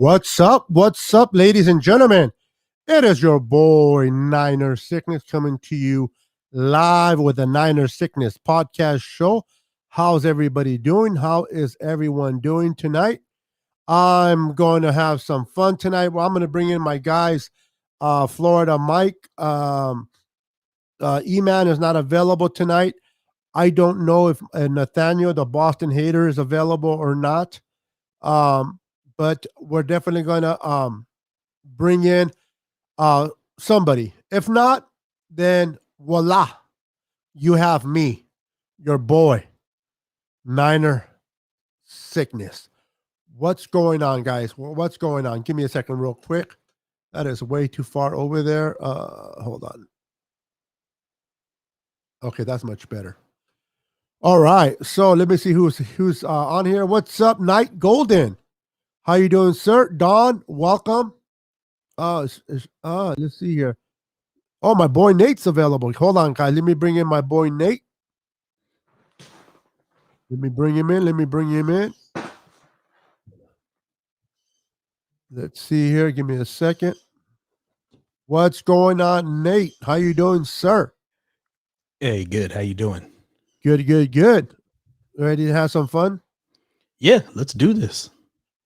What's up? What's up, ladies and gentlemen? It is your boy Niner Sickness coming to you live with the Niner Sickness podcast show. How's everybody doing? How is everyone doing tonight? I'm going to have some fun tonight. Well, I'm going to bring in my guys, Florida Mike. E-Man is not available tonight. I don't know if Nathaniel, the Boston hater, is available or not. But we're definitely going to bring in somebody. If not, then voila, you have me, your boy, Niner Sickness. What's going on, guys? What's going on? Give me a second real quick. That is way too far over there. Hold on. Okay, that's much better. All right, so let me see who's on here. What's up, Night Golden? How you doing, sir? Don, welcome. Let's see here. Oh, my boy Nate's available. Hold on, guys. Let me bring in my boy Nate. Let me bring him in. Let's see here. Give me a second. What's going on, Nate? How you doing, sir? Hey, good. How you doing? Good. Ready to have some fun? Yeah, let's do this.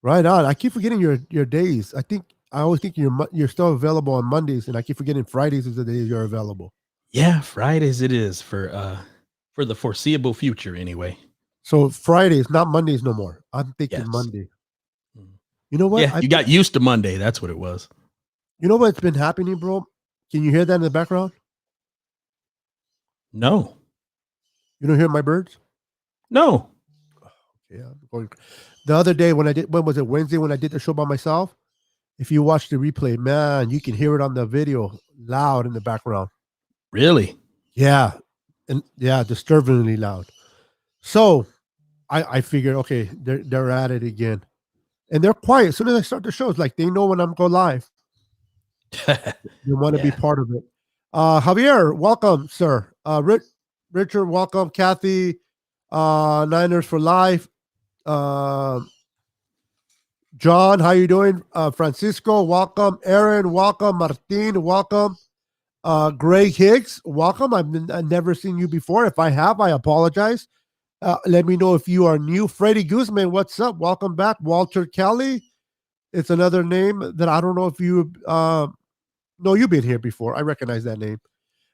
Right on. I keep forgetting your days. I always think you're still available on Mondays, and I keep forgetting Fridays is the day you're available. Yeah, Fridays it is for the foreseeable future anyway. So Fridays, not Mondays no more. I'm thinking Yes. Monday. You know what? Yeah, you got used to Monday. That's what it was. You know what's been happening, bro? Can you hear that in the background? No. You don't hear my birds? No. Yeah. The other day when was it, Wednesday, when I did the show by myself? If you watch the replay, man, you can hear it on the video loud in the background. Really? Yeah. And yeah, disturbingly loud. So I figured, okay, they're at it again. And they're quiet. As soon as I start the show, it's like they know when I'm going live. You want to be part of it. Javier, welcome, sir. Richard, welcome. Kathy, Niners for Life. John, how you doing? Francisco, welcome. Aaron, welcome. Martin, welcome. Greg Higgs, welcome. I've never seen you before. If I have, I apologize. Let me know if you are new. Freddie Guzman, what's up? Welcome back. Walter Kelly, it's another name that I don't know if you no, you've been here before. I recognize that name.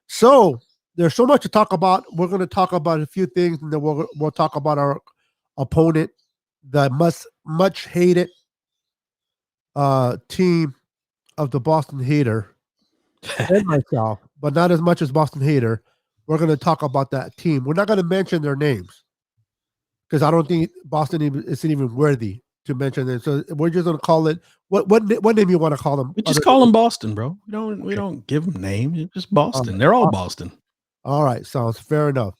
So there's so much to talk about. We're going to talk about a few things, and then we'll talk about our opponent, the much hated team of the Boston Hater and myself, but not as much as Boston Hater. We're going to talk about that team. We're not going to mention their names because I don't think Boston isn't even worthy to mention them. So we're just going to call it what name you want to call them? We just call them Boston, bro. We don't give them names. It's just Boston. They're all Boston. All right, sounds fair enough.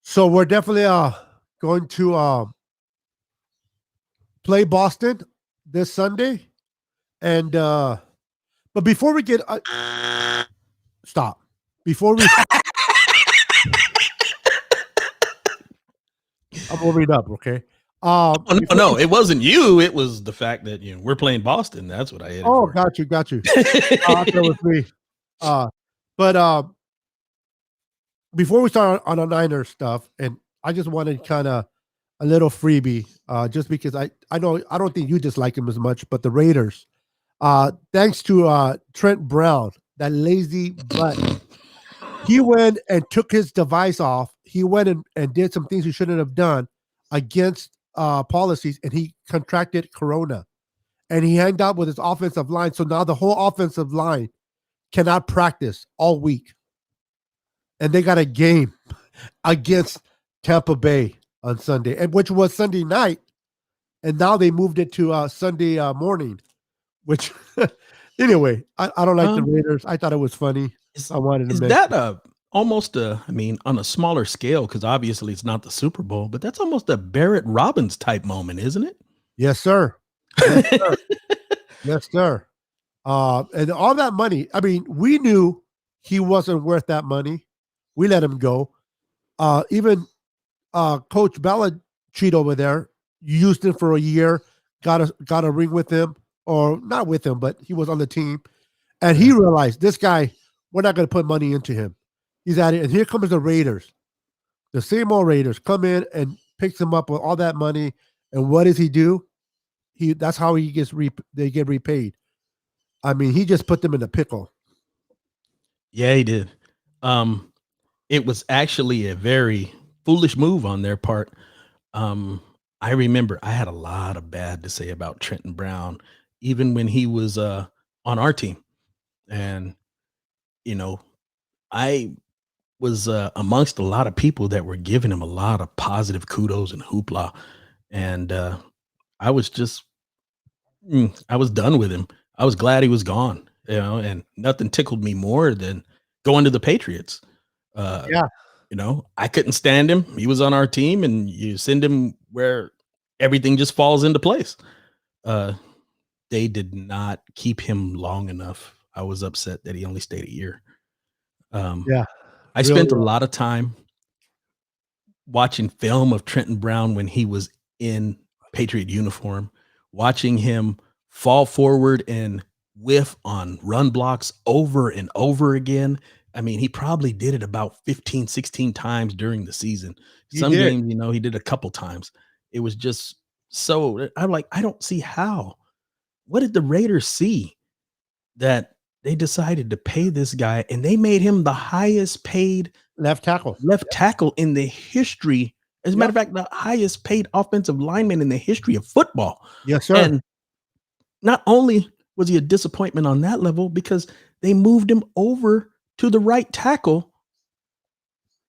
So we're definitely going to play Boston this Sunday, and but before we get stop. Before we I'm warming up, okay? No, it wasn't you. It was the fact that we're playing Boston. That's what I had. Oh, got you. That was me. But before we start on the Niners stuff, and I just wanted kind of a little freebie, just because I know I don't think you dislike him as much, but the Raiders, thanks to Trent Brown, that lazy butt, he went and took his device off. He went and did some things he shouldn't have done against policies, and he contracted corona, and he hanged out with his offensive line. So now the whole offensive line cannot practice all week, and they got a game against Tampa Bay on Sunday, and which was Sunday night, and now they moved it to Sunday morning. Which, anyway, I don't like the Raiders. I thought it was funny. I wanted to. Is that almost on a smaller scale, because obviously it's not the Super Bowl, but that's almost a Barrett Robbins type moment, isn't it? Yes, sir. Yes, sir. And all that money. I mean, we knew he wasn't worth that money. We let him go. Even Coach Belichick over there used him for a year, got a ring with him, or not with him, but he was on the team, and he Yeah. realized this guy, we're not going to put money into him. He's at it, and here comes the Raiders. The same old Raiders come in and picks him up with all that money, and what does he do? That's how they get repaid. I mean, he just put them in a pickle. Yeah, he did. Um, it was actually a very foolish move on their part. Um, I remember I had a lot of bad to say about Trenton Brown, even when he was on our team. And, you know, I was amongst a lot of people that were giving him a lot of positive kudos and hoopla. And I was just I was done with him. I was glad he was gone, and nothing tickled me more than going to the Patriots. Uh, Yeah, I couldn't stand him. He was on our team, and you send him where everything just falls into place. Uh, they did not keep him long enough. I was upset that he only stayed a year. Um, yeah, I really. spent a lot of time watching film of Trenton Brown when he was in Patriot uniform, watching him fall forward and whiff on run blocks over and over again. I mean, he probably did it about 15, 16 times during the season. He Some did. games, he did a couple times. It was just so I'm like, I don't see how. What did the Raiders see that they decided to pay this guy and they made him the highest paid Left tackle. left tackle in the history. As a matter Yep. of fact, the highest paid offensive lineman in the history of football. Yes, sir. And not only was he a disappointment on that level, because they moved him over to the right tackle,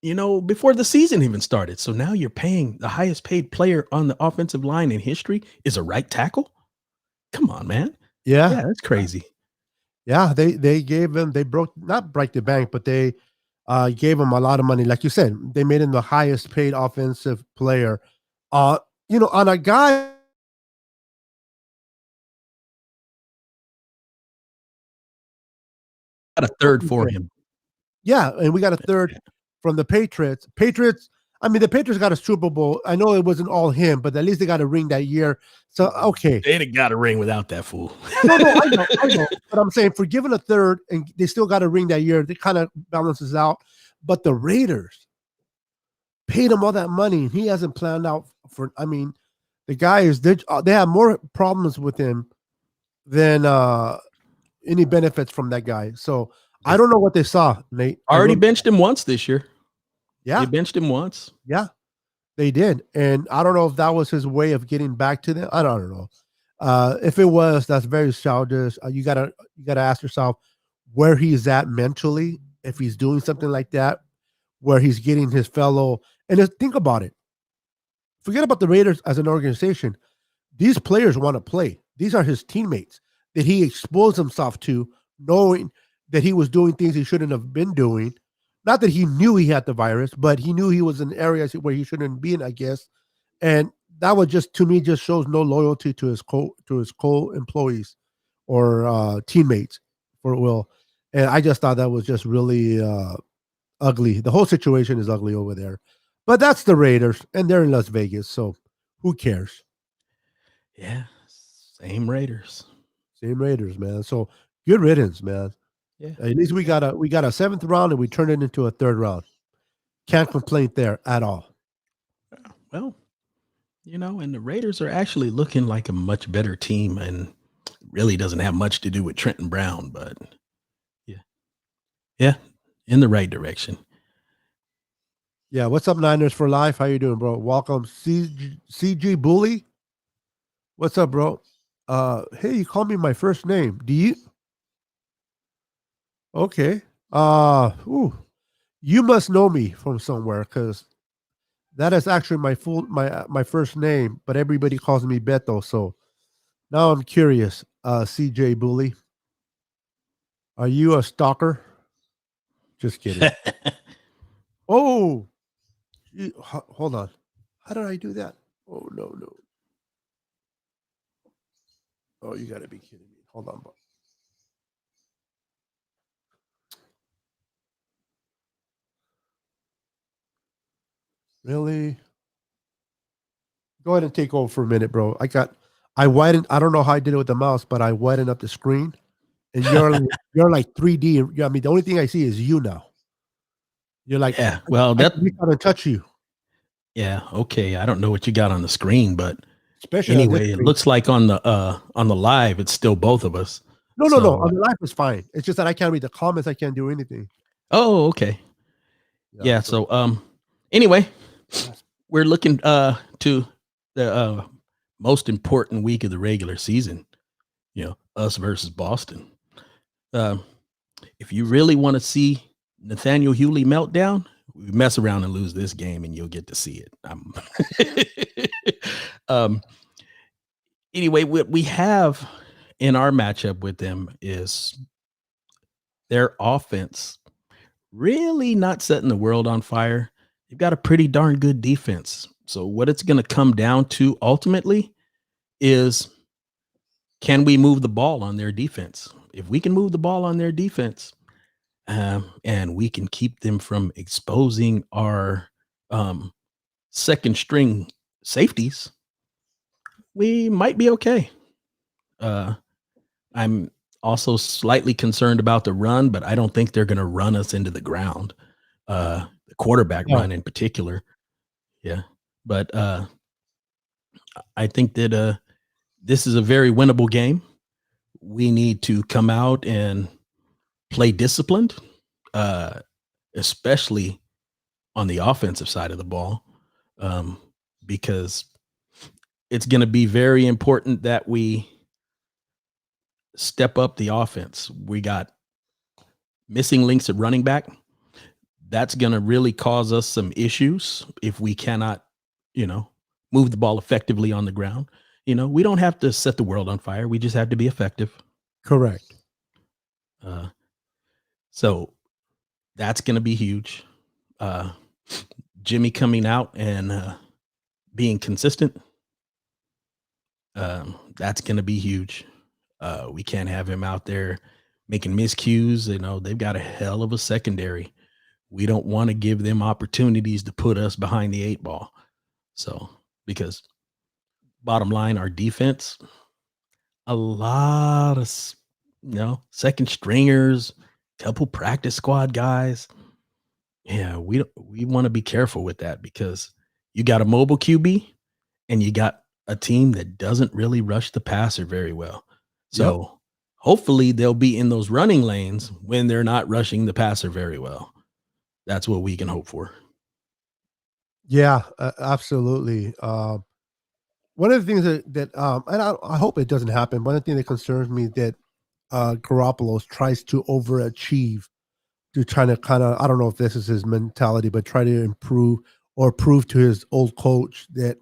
before the season even started. So now you're paying the highest paid player on the offensive line in history is a right tackle. Come on, man. Yeah. Yeah, that's crazy. Yeah, they gave him they broke not break the bank, but they gave him a lot of money. Like you said, they made him the highest paid offensive player. Uh, on a guy Got a third for him. yeah, and we got a third from the Patriots. I mean, the Patriots got a Super Bowl. I know it wasn't all him, but at least they got a ring that year. So okay. They'd have got a ring without that fool. No, no, I know. But I'm saying for giving a third and they still got a ring that year, it kind of balances out. But the Raiders paid him all that money, and he hasn't planned out for. I mean, the guy is they have more problems with him than any benefits from that guy. So I They don't know what they saw, Nate. I already really, benched him once this year. They yeah, benched him once. yeah, they did, and I don't know if that was his way of getting back to them. I don't know. If it was, that's very childish. You gotta ask yourself where he's at mentally if he's doing something like that, where he's getting his fellow. And think about it. Forget about the Raiders as an organization. These players want to play. These are his teammates that he exposed himself to, knowing that he was doing things he shouldn't have been doing. Not that he knew he had the virus, but he knew he was in areas where he shouldn't be in, I guess. And that was just to me just shows no loyalty to his co employees or teammates, for will. And I just thought that was just really ugly. The whole situation is ugly over there. But that's the Raiders, and they're in Las Vegas, so who cares? Yeah, same Raiders. Same Raiders, man. So good riddance, man. Yeah, At least we yeah. got a seventh round and we turned it into a third round. Can't complain there at all. Well, and the Raiders are actually looking like a much better team, and really doesn't have much to do with Trenton Brown, but yeah, yeah, in the right direction. Yeah, what's up, Niners for life? How you doing, bro? Welcome, CG Bully. What's up, bro? Hey, you call me my first name. Do you? Okay. You must know me from somewhere because that is actually my first name, but everybody calls me Beto. So now I'm curious. CJ Bully, are you a stalker? Just kidding. Oh, hold on. How did I do that? Oh no no. Oh, you got to be kidding me. Hold on, bro. Really? Go ahead and take over for a minute, bro. I widen. I don't know how I did it with the mouse, but I widen up the screen, and you're like 3D. I mean, the only thing I see is you now. You're like Yeah, well, I that can reach out and touch you, yeah, okay, I don't know what you got on the screen, but especially on this anyway, it screen. looks like on the live, it's still both of us. No, no, no. So, On the live is fine. It's just that I can't read the comments. I can't do anything. oh, okay. Yeah. Yeah, So so, anyway, yes. we're looking, to the, most important week of the regular season, us versus Boston. Um, if you really wanna see Nathaniel Hewley meltdown, we mess around and lose this game, and you'll get to see it. Um, anyway, what we have in our matchup with them is their offense really not setting the world on fire. They've got a pretty darn good defense. So what it's going to come down to ultimately is, can we move the ball on their defense? If we can move the ball on their defense, and we can keep them from exposing our um, second string safeties, we might be okay. Uh, I'm also slightly concerned about the run, but I don't think they're going to run us into the ground. The quarterback No, run in particular. Yeah. But I think that this is a very winnable game. We need to come out and play disciplined, uh, especially on the offensive side of the ball, um, because it's going to be very important that we step up the offense. We got missing links at running back. That's going to really cause us some issues if we cannot, you know, move the ball effectively on the ground. We don't have to set the world on fire. We just have to be effective. correct. Uh, so that's going to be huge. Uh, Jimmy coming out and being consistent, that's going to be huge. We can't have him out there making miscues. They've got a hell of a secondary. We don't want to give them opportunities to put us behind the eight ball. So, because bottom line, our defense, a lot of, second stringers, couple practice squad guys. Yeah, we want to be careful with that because you got a mobile QB and you got a team that doesn't really rush the passer very well. Yep. So hopefully they'll be in those running lanes when they're not rushing the passer very well. That's what we can hope for. Yeah, absolutely. One of the things and I hope it doesn't happen. One of the things that concerns me that Garoppolo tries to overachieve to trying to kind of, I don't know if this is his mentality, but try to improve or prove to his old coach that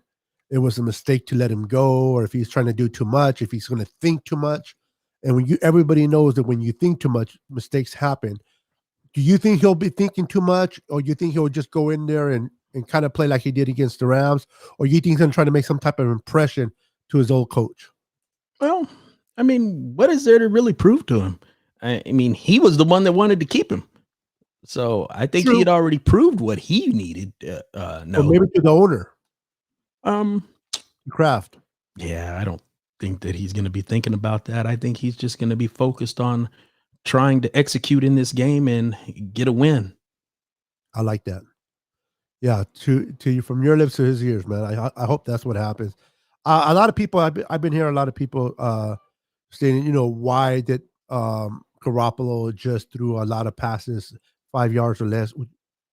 it was a mistake to let him go, or if he's trying to do too much, if he's going to think too much. And everybody knows that when you think too much, mistakes happen. Do you think he'll be thinking too much, or you think he'll just go in there and kind of play like he did against the Rams, or you think he's going to try to make some type of impression to his old coach? Well, I mean, what is there to really prove to him? I mean, he was the one that wanted to keep him. So I think he True. had already proved what he needed. Or No. maybe to the owner, Um, Kraft. yeah, I don't think that he's going to be thinking about that. I think he's just going to be focused on trying to execute in this game and get a win. I like that. Yeah, to you, from your lips to his ears, man. I hope that's what happens. A lot of people, I've been hearing a lot of people saying, why did Garoppolo just threw a lot of passes 5 yards or less,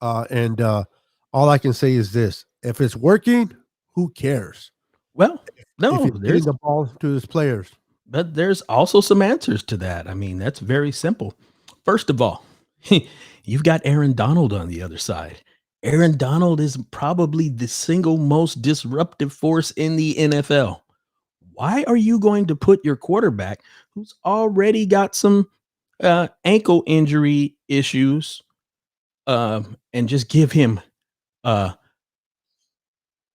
and all I can say is this: if it's working, who cares? Well, If no, he's getting the ball to his players, there's also some answers to that. I mean, that's very simple. First of all, you've got Aaron Donald on the other side. Aaron Donald is probably the single most disruptive force in the NFL. Why are you going to put your quarterback, who's already got some ankle injury issues, and just give him a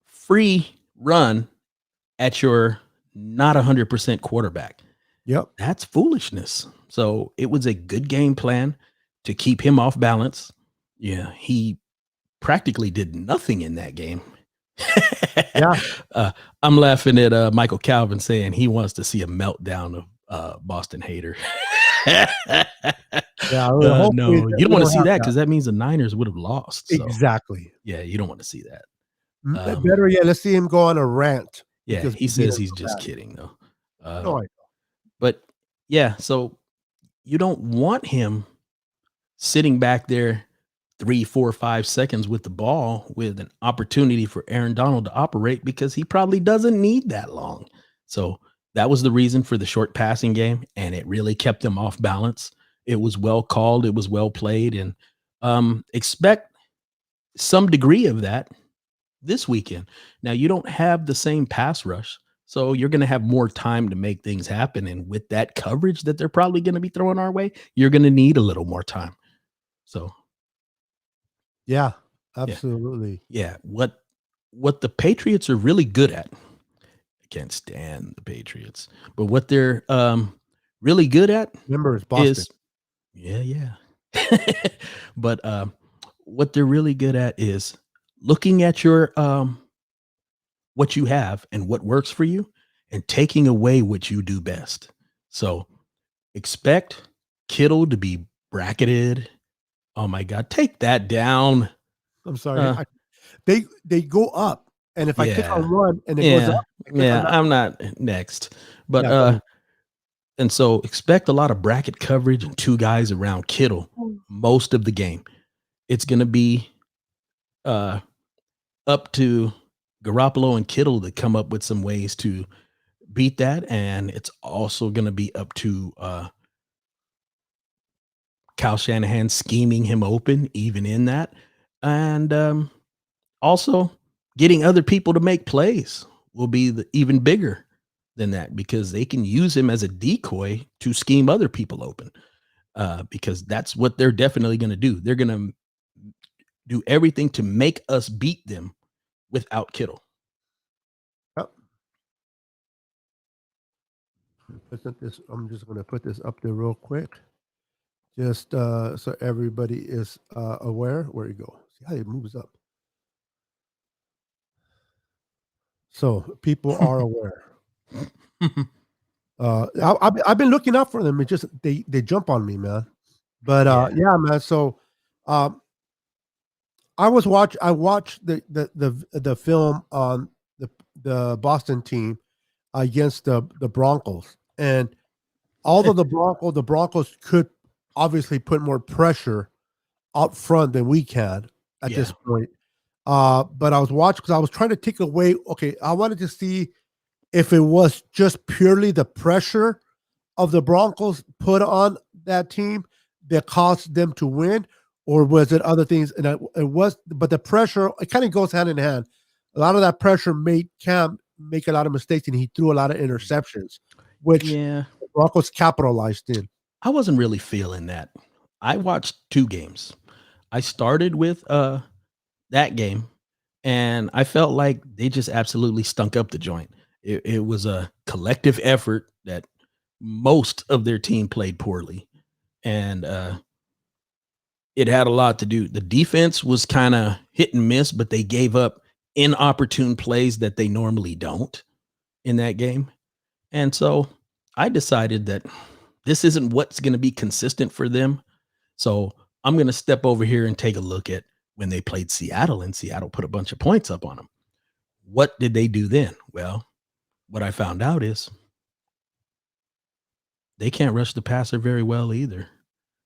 free run at your not 100% quarterback? yep, That's foolishness. So it was a good game plan to keep him off balance. Yeah, he practically did nothing in that game. Yeah, uh, I'm laughing at Michael Calvin saying he wants to see a meltdown of Boston hater. yeah, well, hopefully No, that you don't we want to don't see have that that. because that means the Niners would have lost. So Exactly. yeah, you don't want to see that. Um, Better yet, let's see him go on a rant yeah, because he we beat says him he's so just bad. kidding though. No, I But yeah, so you don't want him sitting back there 3, 4, 5 seconds with the ball with an opportunity for Aaron Donald to operate because he probably doesn't need that long. So that was the reason for the short passing game, and it really kept them off balance. It was well called, it was well played, and expect some degree of that this weekend. Now, you don't have the same pass rush, so you're going to have more time to make things happen. And with that coverage that they're probably going to be throwing our way, you're going to need a little more time. So, yeah, yeah, absolutely. yeah. What the Patriots are really good at, I can't stand the Patriots, but what they're really good at Remember, it's Boston. is, yeah, yeah. But what they're really good at is looking at your what you have and what works for you and taking away what you do best. So expect Kittle to be bracketed. Oh my God, take that down. I'm sorry. Uh, They go up, and if I click yeah, on run and it goes up, yeah, I click on yeah. that. I'm not next, but Yeah, go ahead. and so expect a lot of bracket coverage and two guys around Kittle most of the game. It's going to be uh up to Garoppolo and Kittle to come up with some ways to beat that, and it's also going to be up to Kyle Shanahan scheming him open, even in that, and also getting other people to make plays will be even bigger than that because they can use him as a decoy to scheme other people open. Because that's what they're definitely going to do. They're going to do everything to make us beat them without Kittle. Yep. I'm just going to put this up there real quick, just so everybody is aware. Where you go? See how it moves up. So people are aware. I've been looking out for them. It just they jump on me, man. But Yeah, yeah, man. So um, I watched the film on the Boston team against the Broncos, and although the Broncos could obviously put more pressure up front than we can at this yeah, point. But I was watching because I was trying to take away. Okay, I wanted to see if it was just purely the pressure of the Broncos put on that team that caused them to win, or was it other things? And it was, but the pressure it kind of goes hand in hand. A lot of that pressure made Cam make a lot of mistakes, and he threw a lot of interceptions, which yeah. the Broncos capitalized in. I wasn't really feeling that. I watched 2 games. I started with that game, and I felt like they just absolutely stunk up the joint. It was a collective effort that most of their team played poorly, and it had a lot to do. The defense was kind of hit and miss, but they gave up inopportune plays that they normally don't in that game. And so I decided that this isn't what's going to be consistent for them. So I'm going to step over here and take a look at when they played Seattle, and Seattle put a bunch of points up on them. What did they do then? Well, what I found out is they can't rush the passer very well either.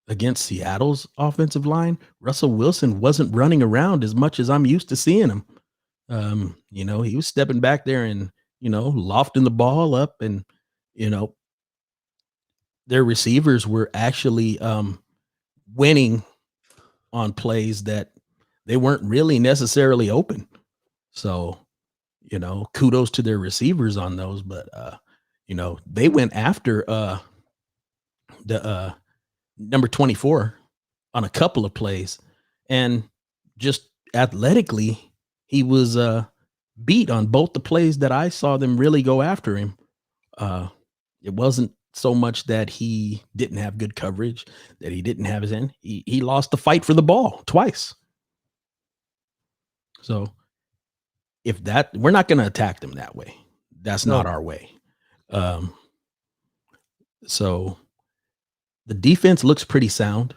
Against Seattle's offensive line, Russell Wilson wasn't running around as much as I'm used to seeing him. He was stepping back there and, lofting the ball up, and, you know, their receivers were actually winning on plays that they weren't really necessarily open. So, kudos to their receivers on those, but they went after the number 24 on a couple of plays, and just athletically he was beat on both the plays that I saw them really go after him. Uh it wasn't so much that he didn't have good coverage, that he didn't have his end. He lost the fight for the ball twice. So if that we're not gonna attack them that way. That's not No. our way. Um, so the defense looks pretty sound.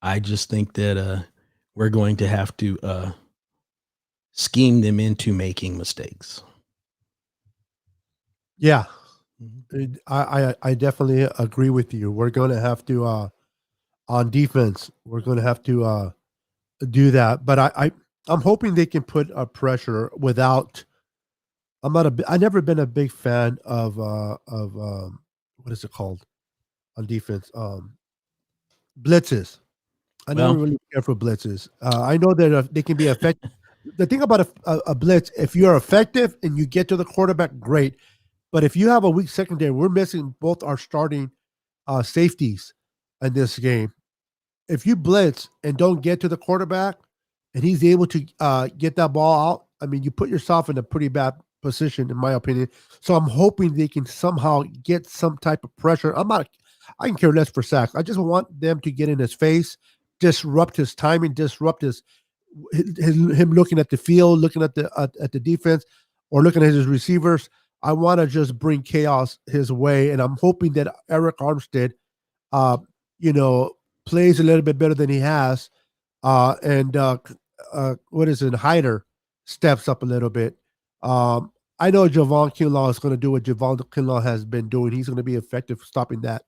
I just think that we're going to have to scheme them into making mistakes. Yeah. Mhm. I definitely agree with you. We're gonna have to on defense, we're gonna have to do that. But I'm hoping they can put a pressure without I never been a big fan of what is it called on defense? Blitzes. I never Well, really care for blitzes. I know that they can be effective. The thing about a blitz, if you're effective and you get to the quarterback, great. But if you have a weak secondary, we're missing both our starting safeties in this game. If you blitz and don't get to the quarterback, and he's able to get that ball out, I mean, you put yourself in a pretty bad position, in my opinion. So I'm hoping they can somehow get some type of pressure. I can care less for sacks. I just want them to get in his face, disrupt his timing, disrupt him looking at the field, looking at the defense, or looking at his receivers. I want to just bring chaos his way, and I'm hoping that Eric Armstead, uh, you know, plays a little bit better than he has, and what is it, Hyder steps up a little bit. I know Javon Kinlaw is going to do what Javon Kinlaw has been doing. He's going to be effective stopping that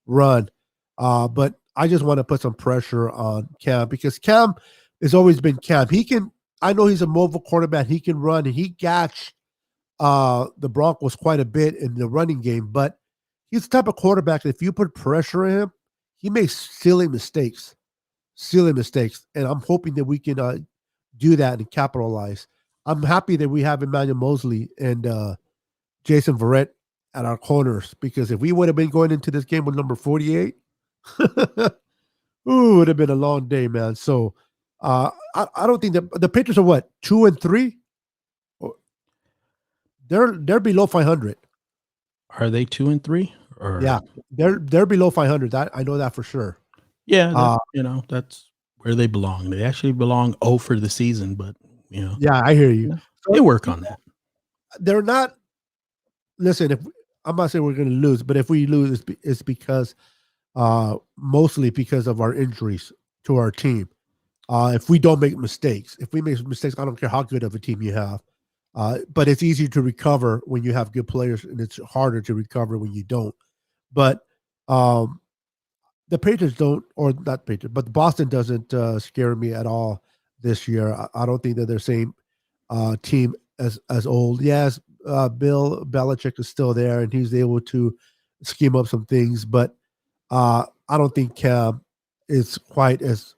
run. But I just want to put some pressure on Cam because Cam has always been Cam. He can. I know he's a mobile quarterback. He can run, and he got the Broncos quite a bit in the running game. But he's the type of quarterback that if you put pressure on him, he makes silly mistakes, and I'm hoping that we can do that and capitalize. I'm happy that we have Emmanuel Mosley and Jason Verrett at our corners because if we would have been going into this game with number 48, ooh, it would have been a long day, man. So I don't think that the Patriots are what 2-3. They're below 500. are they 2-3? Or Yeah, they're below 500. That I know that for sure. yeah, that Uh, that's where they belong. They actually belong 0 for the season, but you know, yeah, I hear you. you know, So they work on that. they're not. Listen, if I'm not saying we're going to lose, but if we lose, it's because mostly because of our injuries to our team. If we don't make mistakes, if we make mistakes, I don't care how good of a team you have. But it's easier to recover when you have good players, and it's harder to recover when you don't. But um, the Patriots don't, or not Patriots, but Boston doesn't scare me at all this year. I don't think that they're the same team as old. Yes, Bill Belichick is still there, and he's able to scheme up some things, but I don't think Cam is quite as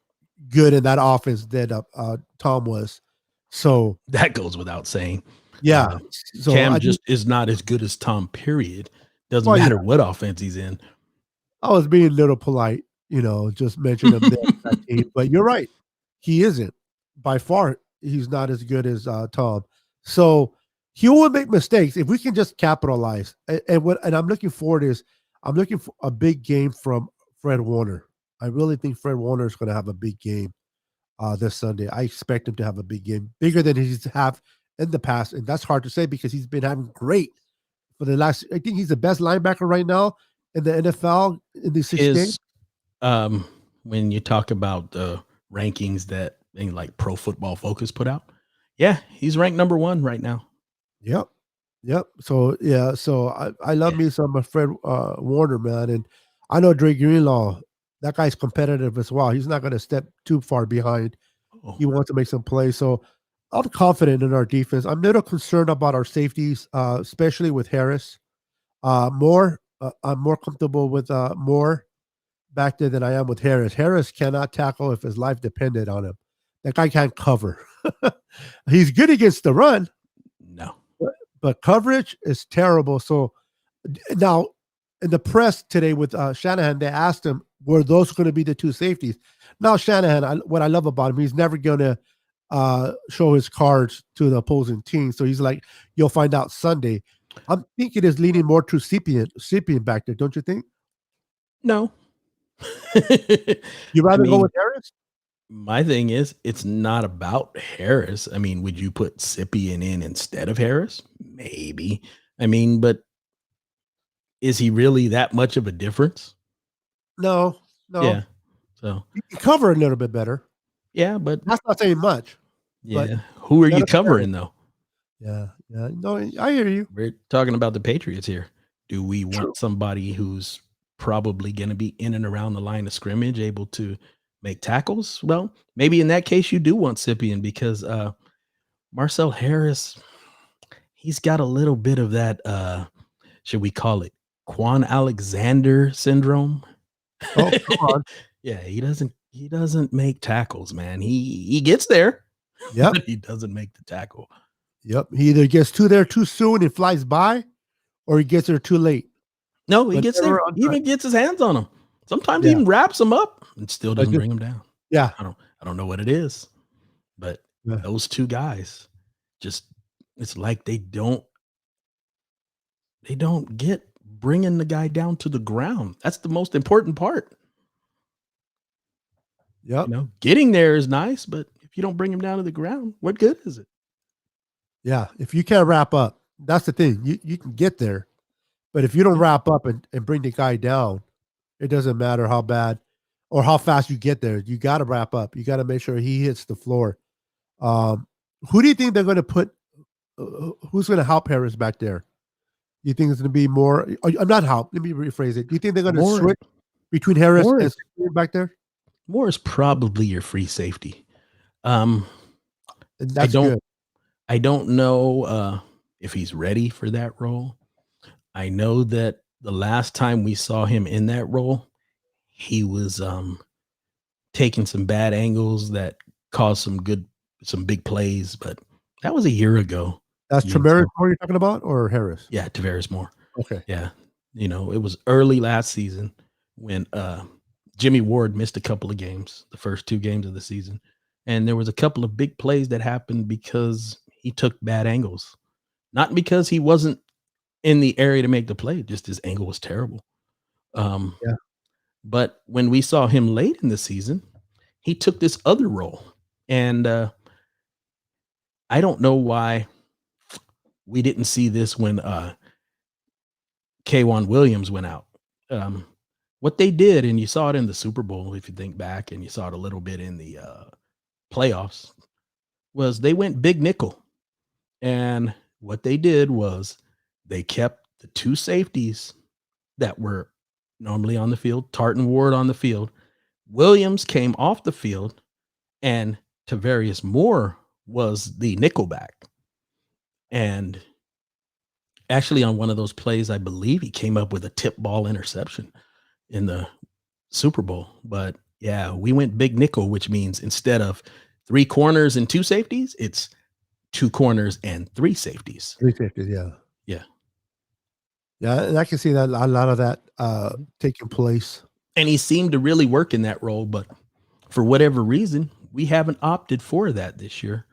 good in that offense that Tom was. So That goes without saying. yeah, Uh, so Cam I think, just is not as good as Tom, period. Doesn't well, yeah, matter what offense he's in. I was being a little polite, just mention him there that team. But you're right, he isn't by far. He's not as good as Tom. So he will make mistakes if we can just capitalize. And I'm looking forward is I'm looking for a big game from Fred Warner. I really think Fred Warner is going to have a big game this Sunday. I expect him to have a big game, bigger than he's have in the past, and that's hard to say because he's been having great for the last. I think he's the best linebacker right now in the NFL in these 6 games. His um when you talk about the rankings that like Pro Football Focus put out, yeah, he's ranked number 1 right now. Yep, yep. So yeah, so I love Yeah. me some Fred Warner, man, and I know Dre Greenlaw. That guy's competitive as well. He's not going to step too far behind. Oh, He wants to make some plays. So I'm confident in our defense. I'm a little concerned about our safeties, especially with Harris. I'm more comfortable with Moore back there than I am with Harris. Harris cannot tackle if his life depended on him. That guy can't cover. He's good against the run, no. but, but coverage is terrible. So now in the press today with Shanahan, they asked him, were those going to be the two safeties? Now Shanahan, what I love about him, he's never going to show his cards to the opposing team. So he's like, you'll find out Sunday. I'm thinking it's leaning more to Sapien back there, don't you think? No. You I rather go mean, with Harris? My thing is, it's not about Harris. I mean, would you put Sipian in instead of Harris? Maybe. I mean, but is he really that much of a difference? No, no. Yeah. So, You can cover a little bit better. yeah, but That's not saying much, but yeah, who are let you us know. covering though? Yeah, yeah. No, I hear you. We're talking about the Patriots here. Do we True. want somebody who's probably going to be in and around the line of scrimmage, able to make tackles? Well, maybe in that case, you do want Sipian because Marcel Harris, he's got a little bit of that, should we call it Quan Alexander syndrome? Oh, come on. Yeah, he doesn't make tackles, man. He gets there, Yep, but he doesn't make the tackle. yep. He either gets there too soon and flies by, or he gets there too late, No, he but gets never there. on He time. even gets his hands on him. Sometimes he Yeah, even wraps him up and still but doesn't just bring him down. yeah, I don't know what it is, but yeah, those 2 guys just it's like they don't get bringing the guy down to the ground. That's the most important part. yep, Getting there is nice, but if you don't bring him down to the ground, what good is it? yeah. If you can't wrap up, that's the thing. You can get there, but if you don't Yeah. wrap up and bring the guy down, it doesn't matter how bad or how fast you get there. You got to wrap up. You got to make sure he hits the floor. Um, who do you think they're going to put? Who's going to help Harris back there? Do you think it's going to be more? I'm not help. Let me rephrase it. Do you think they're going to More switch between Harris more and is Simeon back there? more is probably your free safety. Um, And I that's don't good. I don't know, if he's ready for that role. I know that the last time we saw him in that role, he was, taking some bad angles that caused some big plays, but that was a year ago. That's I mean, Tremere so Moore you're talking about, or Harris? yeah, Tavares Moore. Okay, Yeah. It was early last season when, Jimmy Ward missed a couple of games, the first 2 games of the season, and there was a couple of big plays that happened because he took bad angles, not because he wasn't in the area to make the play, just his angle was terrible. Um, yeah, but when we saw him late in the season, he took this other role, and, I don't know why we didn't see this when, K'Wan Williams went out. Um, what they did, and you saw it in the Super Bowl, if you think back, and you saw it a little bit in the, playoffs, was they went big nickel. And what they did was they kept the 2 safeties that were normally on the field, Tartan Ward on the field. Williams came off the field, and Tavarius Moore was the nickelback. And actually, on one of those plays, I believe he came up with a tip ball interception in the Super Bowl. But yeah, we went big nickel, which means instead of 3 corners and 2 safeties, it's 2 corners and 3 safeties. 350. Yeah, Yeah. yeah, and I can see that a lot of that Mhm. taking place. And he seemed to really work in that role, but for whatever reason, we haven't opted for that this year.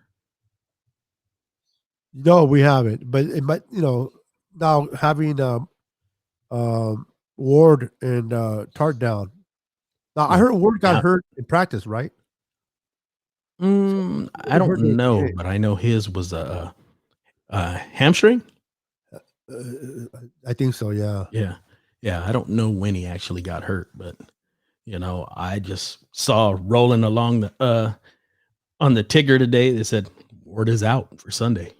No, we haven't, but it might. Now having um, Ward and Tart down. Now I Yeah. heard Ward got Now, hurt in practice, right? So he I wasn't don't hurt during the know, game. but I know his was a hamstring. I think so. Yeah. Yeah. Yeah. I don't know when he actually got hurt, but I just saw rolling along on the Tigger today. They said word is out for Sunday.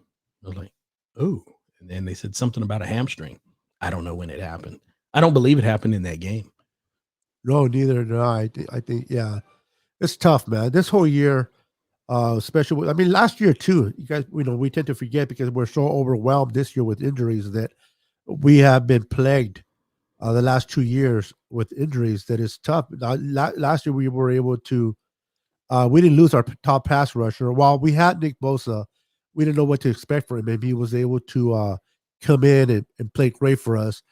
I was like, oh, and then they said something about a hamstring. I don't know when it happened. I don't believe it happened in that game. No, neither do I. I think yeah, it's tough, man. This whole year, especially I mean, last year too. You guys, we tend to forget because we're so overwhelmed this year with injuries that we have been plagued the last 2 years with injuries. That is tough. Now, last year we were able to. We didn't lose our top pass rusher. While we had Nick Bosa, we didn't know what to expect from him. Maybe he was able to come in and play great for us.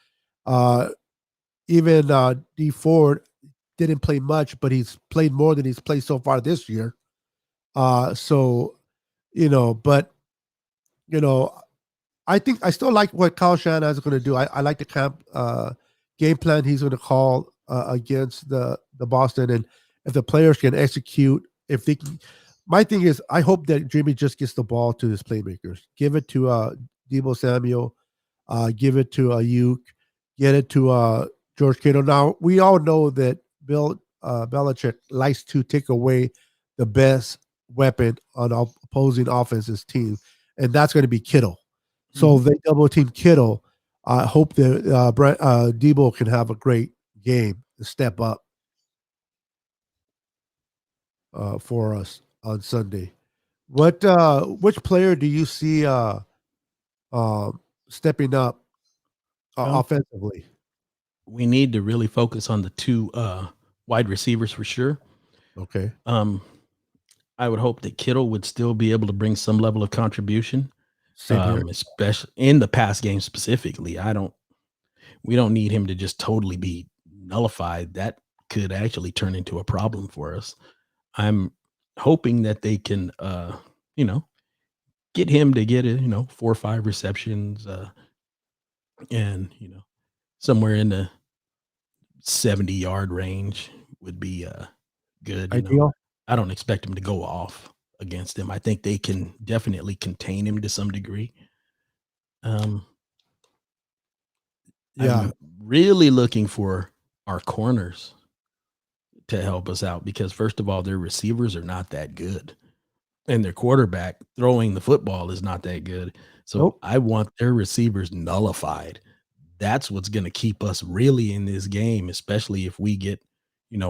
Uh, even D Ford didn't play much, but he's played more than he's played so far this year. So but you know, I think I still like what Kyle Shanahan is going to do. I like the game plan he's going to call against the Boston, and if the players can execute if they can, my thing is, I hope that Jimmy just gets the ball to his playmakers. Give it to Debo Samuel, give it to Ayuk, get it to George Kittle. Now we all know that Bill Belichick likes to take away the best weapon on opposing offense's team, and that's going to be Kittle. So Mhm. they double team Kittle. I hope that Debo can have a great game and step up for us on Sunday. What which player do you see um, stepping up Well, offensively? we need to really focus on the 2, wide receivers for sure. Okay, Um, I would hope that Kittle would still be able to bring some level of contribution, same here. especially in the pass game specifically. We don't need him to just totally be nullified. That could actually turn into a problem for us. I'm hoping that they can, you know, get him to get 4 or 5 receptions, and, somewhere in the 70-yard range would be, good. Ideal. I don't expect him to go off against them. I think they can definitely contain him to some degree. Um, Yeah. I'm really looking for our corners to help us out because first of all, their receivers are not that good, and their quarterback throwing the football is not that good. So Nope. I want their receivers nullified. That's what's gonna keep us really in this game, especially if we get,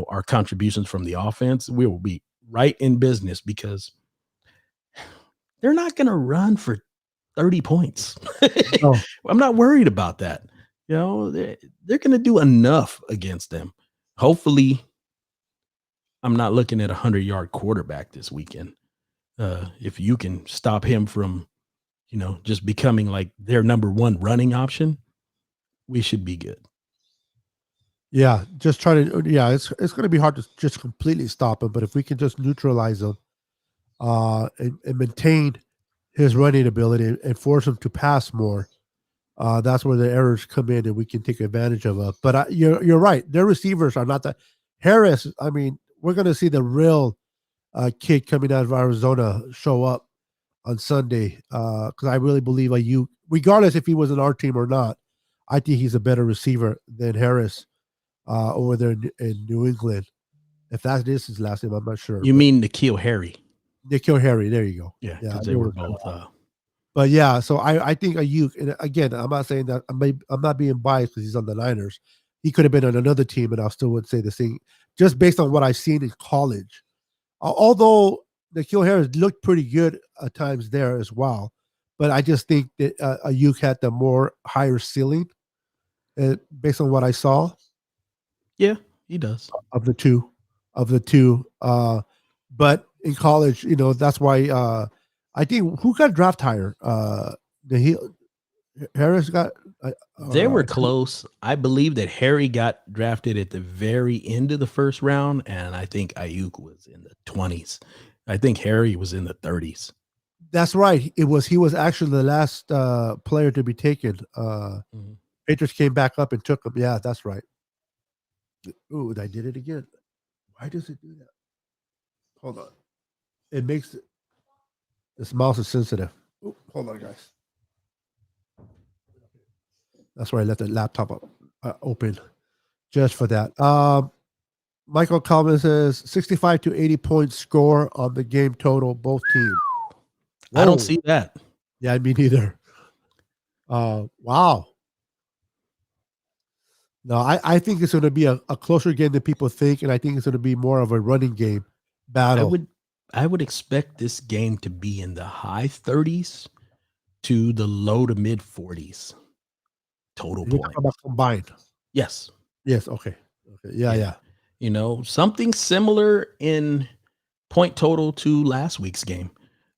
our contributions from the offense. We will be right in business because they're not gonna run for 30 points. No. I'm not worried about that. They're gonna do enough against them. Hopefully, I'm not looking at a 100-yard quarterback this weekend. If you can stop him from, just becoming like their number one running option, we should be good. Yeah. Just try to. Yeah. It's going to be hard to just completely stop him, but if we can just neutralize him, and maintain his running ability and force him to pass more, that's where the errors come in, and we can take advantage of it. But you're right. Their receivers are not that. Harris. I mean, we're going to see the real kid coming out of Arizona show up on Sunday, because I really believe you, regardless if he was on our team or not, I think he's a better receiver than Harris over there in New England. If that is his last name, I'm not sure, You but mean N'Keal Harry? Nikhil Harry. There you go. Yeah, Yeah, I because they knew it were was kind of both. hard. But yeah, so I think Ayuk, and again, I'm not saying that I'm not being biased because he's on the Niners. He could have been on another team, and I still would say the same, just based on what I've seen in college. Although Nikhil Harris looked pretty good at times there as well, but I just think that Ayuk had the more higher ceiling, based on what I saw Yeah, he does. of the two, of the two. But in college, that's why I think who got draft higher? The Harris got, They or were close. I believe that Harry got drafted at the very end of the first round, and I think Ayuk was in the 20s. I think Harry was in the 30s. that's right. He was actually the last player to be taken. Mhm. Patriots came back up and took him. Yeah, that's right. Ooh, I did it again. Why does it do that? Hold on. It makes this mouse is sensitive. Ooh, hold on, guys. That's why I left the laptop open just for that. Michael Collins says 65 to 80 point score on the game total, both teams. I don't Whoa. see that. Yeah, me neither. Wow. No, I think it's going to be a closer game than people think, and I think it's going to be more of a running game I battle. would I would expect this game to be in the high 30s to the low to mid 40s total You're talking about points. combined. Yes. Yes. Okay. Okay. Yeah. Yeah. Yeah. Something similar in point total to last week's game.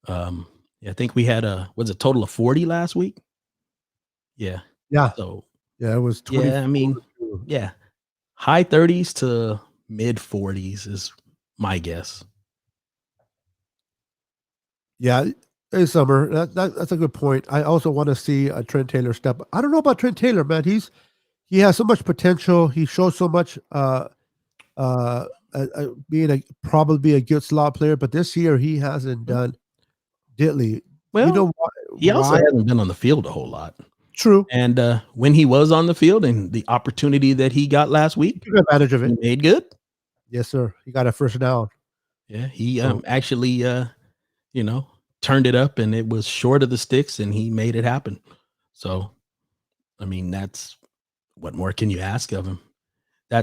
Yeah, I think we had a total of 40 last week? Yeah. Yeah. So, Yeah. It was yeah, I 24 mean, to, yeah, high 30s to mid 40s is my guess. yeah. Hey, Summer. That's a good point. I also want to see a Trent Taylor step. I don't know about Trent Taylor, man. He has so much potential. He shows so much being a probably a good slot player, but this year he hasn't Mm, done diddly. You well, know why? he also Why? hasn't been on the field a whole lot, True. and, when he was on the field and the opportunity that he got last He week, took advantage of he it. made good. Yes, sir. He got a first down. Yeah, he, So actually, you know, turned it up, and it was short of the sticks, and he made it happen. So, I mean, that's what more can you ask of him? yeah.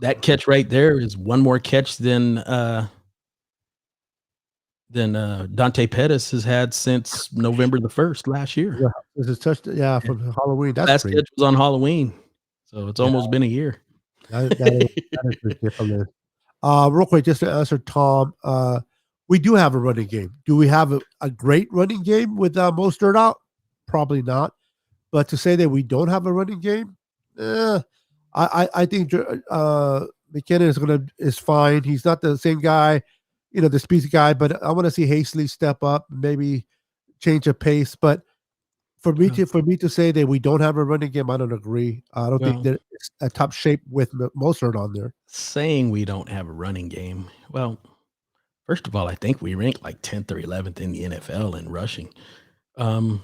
That catch right there is one more catch than Dante Pettis has had since November the 1st last year. Yeah. This is touch yeah, Yeah. from Halloween. That's Last crazy. catch was on Halloween, so it's Yeah, almost been a year. that is ridiculous. Real quick, just to answer Tom, we do have a running game. Do we have a great running game with Mostert out? Probably not. But to say that we don't have a running game, eh, I think McKinnon is fine. He's not the same guy, the speed guy. But I want to see Hasty step up, maybe change of pace. But Well for me to say that we don't have a running game, I don't agree. I don't think well, that it's a top shape with Mostert on there. saying we don't have a running game, well, first of all, I think we rank like 10th or 11th in the NFL in rushing. Um,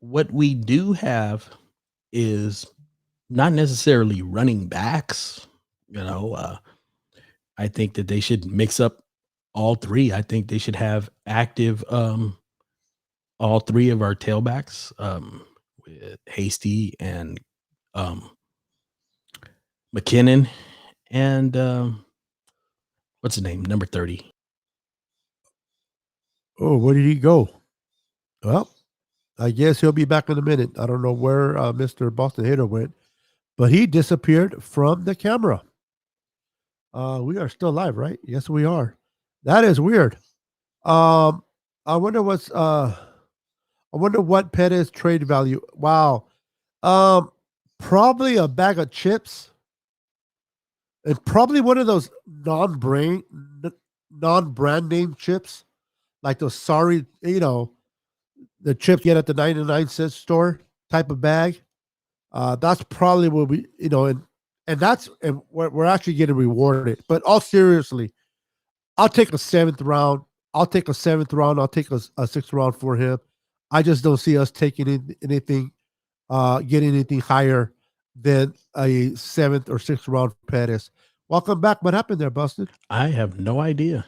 what we do have is not necessarily running backs, you know, I think that they should mix up all 3. I think they should have active, all 3 of our tailbacks, with Hasty and, um, McKinnon and, what's his name? Number 30. Oh, where did he go? Well, I guess he'll be back in a minute. I don't know where Mr. Boston Hater went, but he disappeared from the camera. We are still live, right? Yes, we are. That is weird. Um, I wonder I wonder what Pettis trade value. Wow. Um, Probably a bag of chips and probably one of those non-brand name chips, like those sorry, the chips you get at the 99-cent store type of bag. That's probably what we, and we're actually getting rewarded. But all seriously, I'll take a seventh round. I'll take a seventh round. I'll take a sixth round for him. I just don't see us taking anything, getting anything higher than a seventh or sixth round for Pettis. Welcome back. What happened there, Busted? I have no idea.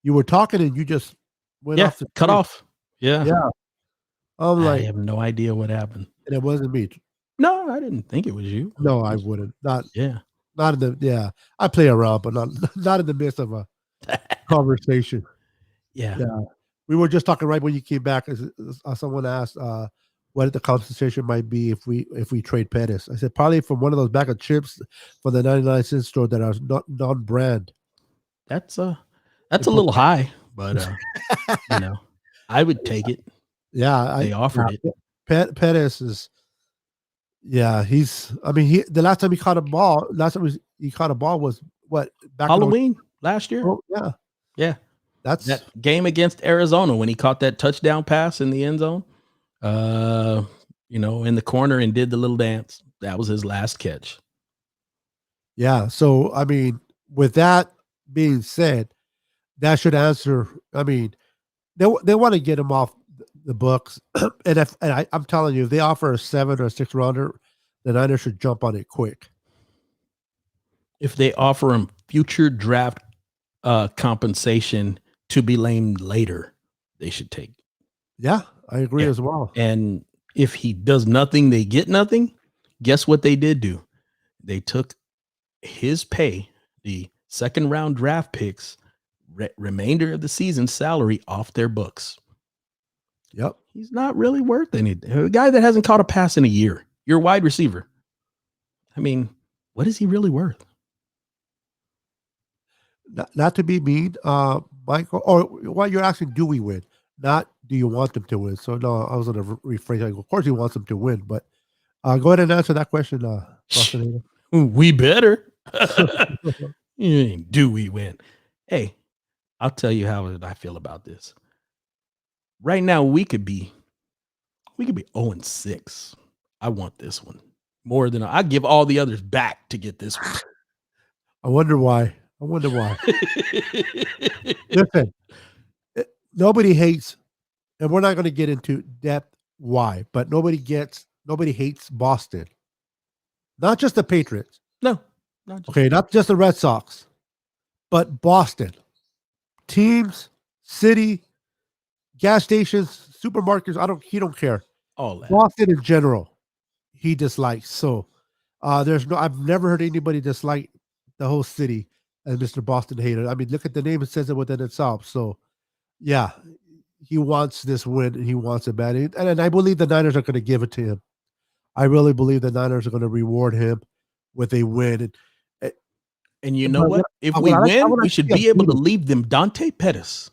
You were talking and you just went Yeah, off the cut screen. off. Yeah. Yeah. I'm I like, have no idea what happened. and it wasn't me. No, I didn't think it was you. No, I wouldn't. Yeah. Not in the yeah. I play around, but not not in the midst of a conversation. Yeah. Yeah. We were just talking right when you came back. Someone asked what the compensation might be if we trade Pettis. I said probably from one of those bag of chips from the 99-cent store that are not non-brand. That's a They that's a put- little high, but, you know, I would take it. yeah, They offered it. Pettis is yeah. He's I mean he the last time he caught a ball he caught a ball was what back in Halloween last year. yeah. Yeah. That's That game against Arizona when he caught that touchdown pass in the end zone, uh, in the corner and did the little dance. That was his last catch. yeah. So I mean, with that being said, that should answer. I mean, they want to get him off the books, I'm telling you, if they offer a 7 or a 6 rounder, the Niners should jump on it quick. If they offer him future draft, compensation to be named later, they should take. Yeah, I agree Yeah. as well. And if he does nothing, they get nothing. Guess what they did do? They took his pay, the second round draft picks, remainder of the season salary off their books. Yep. He's not really worth anything. A guy that hasn't caught a pass in a year. You're a wide receiver. I mean, what is he really worth? Not to be mean, Michael. Or what you're asking, do we win? Not do you want them to win? So no, I was going to rephrase. Of course, he wants them to win, but go ahead and answer that question, Boston. We better. Do we win? Hey, I'll tell you how I feel about this. Right now, we could be 0-6. I want this one more than I give all the others back to get this one. I wonder why. I wonder why. Listen, nobody hates, and we're not going to get into depth why, but nobody hates Boston. Not just the Patriots. No, not just Okay, not just the Red Sox, but Boston. Teams, city, gas stations, supermarkets. He don't care. all that. Boston in general, he dislikes. So I've never heard anybody dislike the whole city as Mr. Boston hater. I mean, look at the name; it says it within itself. So yeah, he wants this win and he wants it bad. And I believe the Niners are going to give it to him. I really believe the Niners are going to reward him with a win. Eh, And you know but what? If but we I win, would we like to should see him be able to beat. leave them Dante Pettis.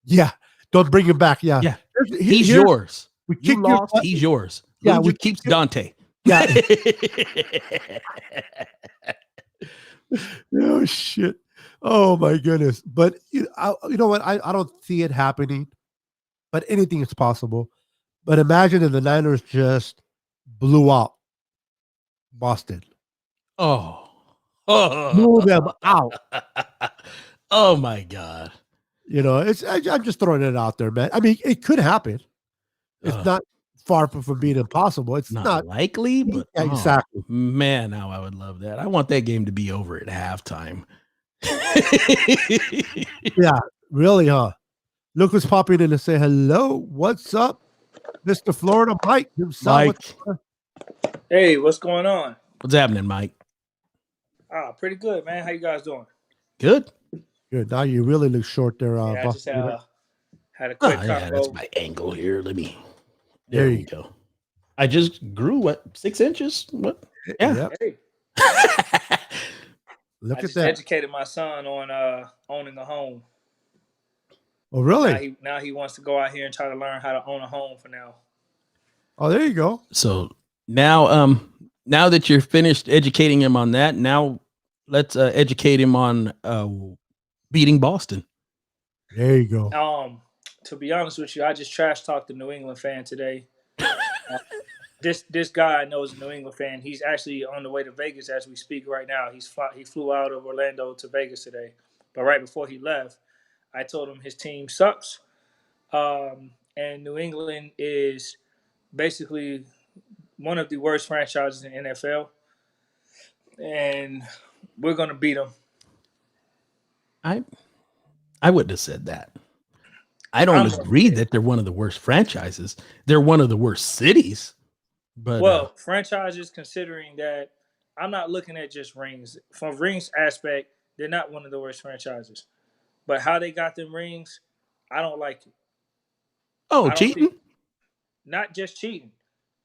Yeah, don't bring him back. Yeah, Yeah, he's here yours. we You kick your lost. butt. He's yours. Yeah, Loser we kick keeps your Dante. yeah. Oh shit. Oh my goodness. But you know what? I don't see it happening, but anything is possible. But imagine if the Niners just blew out Boston, Oh. blew them out. Oh my God. I'm just throwing it out there, man. I mean, it could happen. It's Uh, not far from being impossible. It's Not not. likely, Yeah, but oh exactly. man, now I would love that. I want that game to be over at halftime. Yeah, really, huh? Look who's popping in to say hello. What's up, Mr. Florida Mike himself? Mike, Hey, what's going on? what's happening, Mike? Pretty good, man. How you guys doing? Good? Good. Now you really look short there, Yeah, I boss. just had a quick Oh, yeah, that's convo. my angle here. There There you we go. I just grew, what, 6 inches? What? go. Yeah. Yep. Hey, Look I at just that. educated my son on owning a home. Oh, Now really? he wants to go out here and try to learn how to own a home for now. Oh, there you go. So now that you're finished educating him on that, now let's educate him on beating Boston. There you go. To be honest with you, I just trash talked the New England fan today. Uh, this guy I know is a New England fan. He's actually on the way to Vegas as we speak right now. He flew out of Orlando to Vegas today, but right before he left, I told him his team sucks, and New England is basically one of the worst franchises in the NFL, and we're gonna beat them. I I wouldn't have said that. I don't I'm gonna agree say it. that they're one of the worst franchises. They're one of the worst cities. But Well, franchises considering that I'm not looking at just rings. From rings aspect, they're not one of the worst franchises. But how they got them rings, I don't like it. oh, I don't cheating? think not just cheating,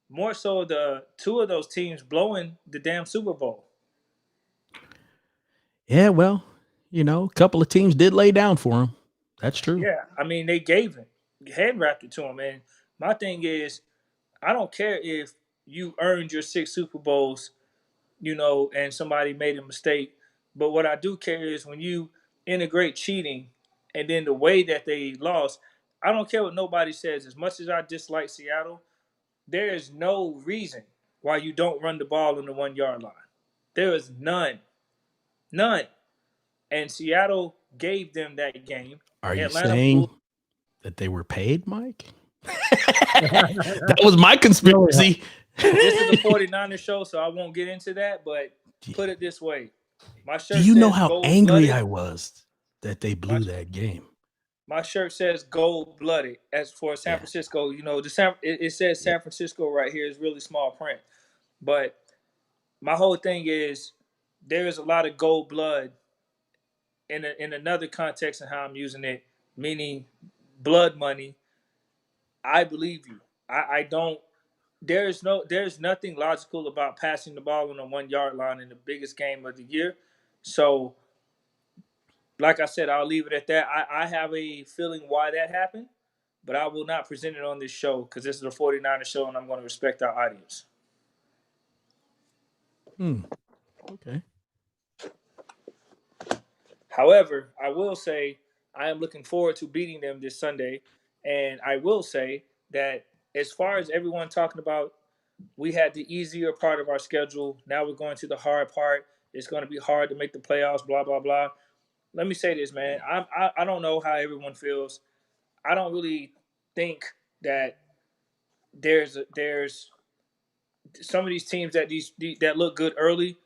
more so the two of those teams blowing the damn Super Bowl. Yeah, well, a couple of teams did lay down for him. That's true. Yeah, I mean they gave him, hand wrapped it to him. And my thing is, I don't care if you earned your 6 Super Bowls, and somebody made a mistake. But what I do care is when you integrate cheating and then the way that they lost. I don't care what nobody says. As much as I dislike Seattle, there is no reason why you don't run the ball on the 1 yard line. There is none. None. And Seattle gave them that game. Are you Atlanta saying blew. that they were paid, Mike? That was my Really, huh? conspiracy. This is a 49ers show, so I won't get into that, but put it this way. My Do shirt you know says how gold angry blooded. I was that they My blew that game? my shirt says gold blooded. As for San Yeah. Francisco, it says Yeah. San Francisco right here. It's really small print. But my whole thing is there is a lot of gold blood in another context and how I'm using it, meaning blood money. I believe you. I don't. There's nothing logical about passing the ball on the 1 yard line in the biggest game of the year. So, like I said, I'll leave it at that. I have a feeling why that happened, but I will not present it on this show because this is a 49er show and I'm going to respect our audience. Hmm. Okay. However, I will say I am looking forward to beating them this Sunday. And I will say that as far as everyone talking about, we had the easier part of our schedule. Now we're going to the hard part. It's going to be hard to make the playoffs. Blah blah blah. Let me say this, man. I don't know how everyone feels. I don't really think that there's some of these teams that look good early,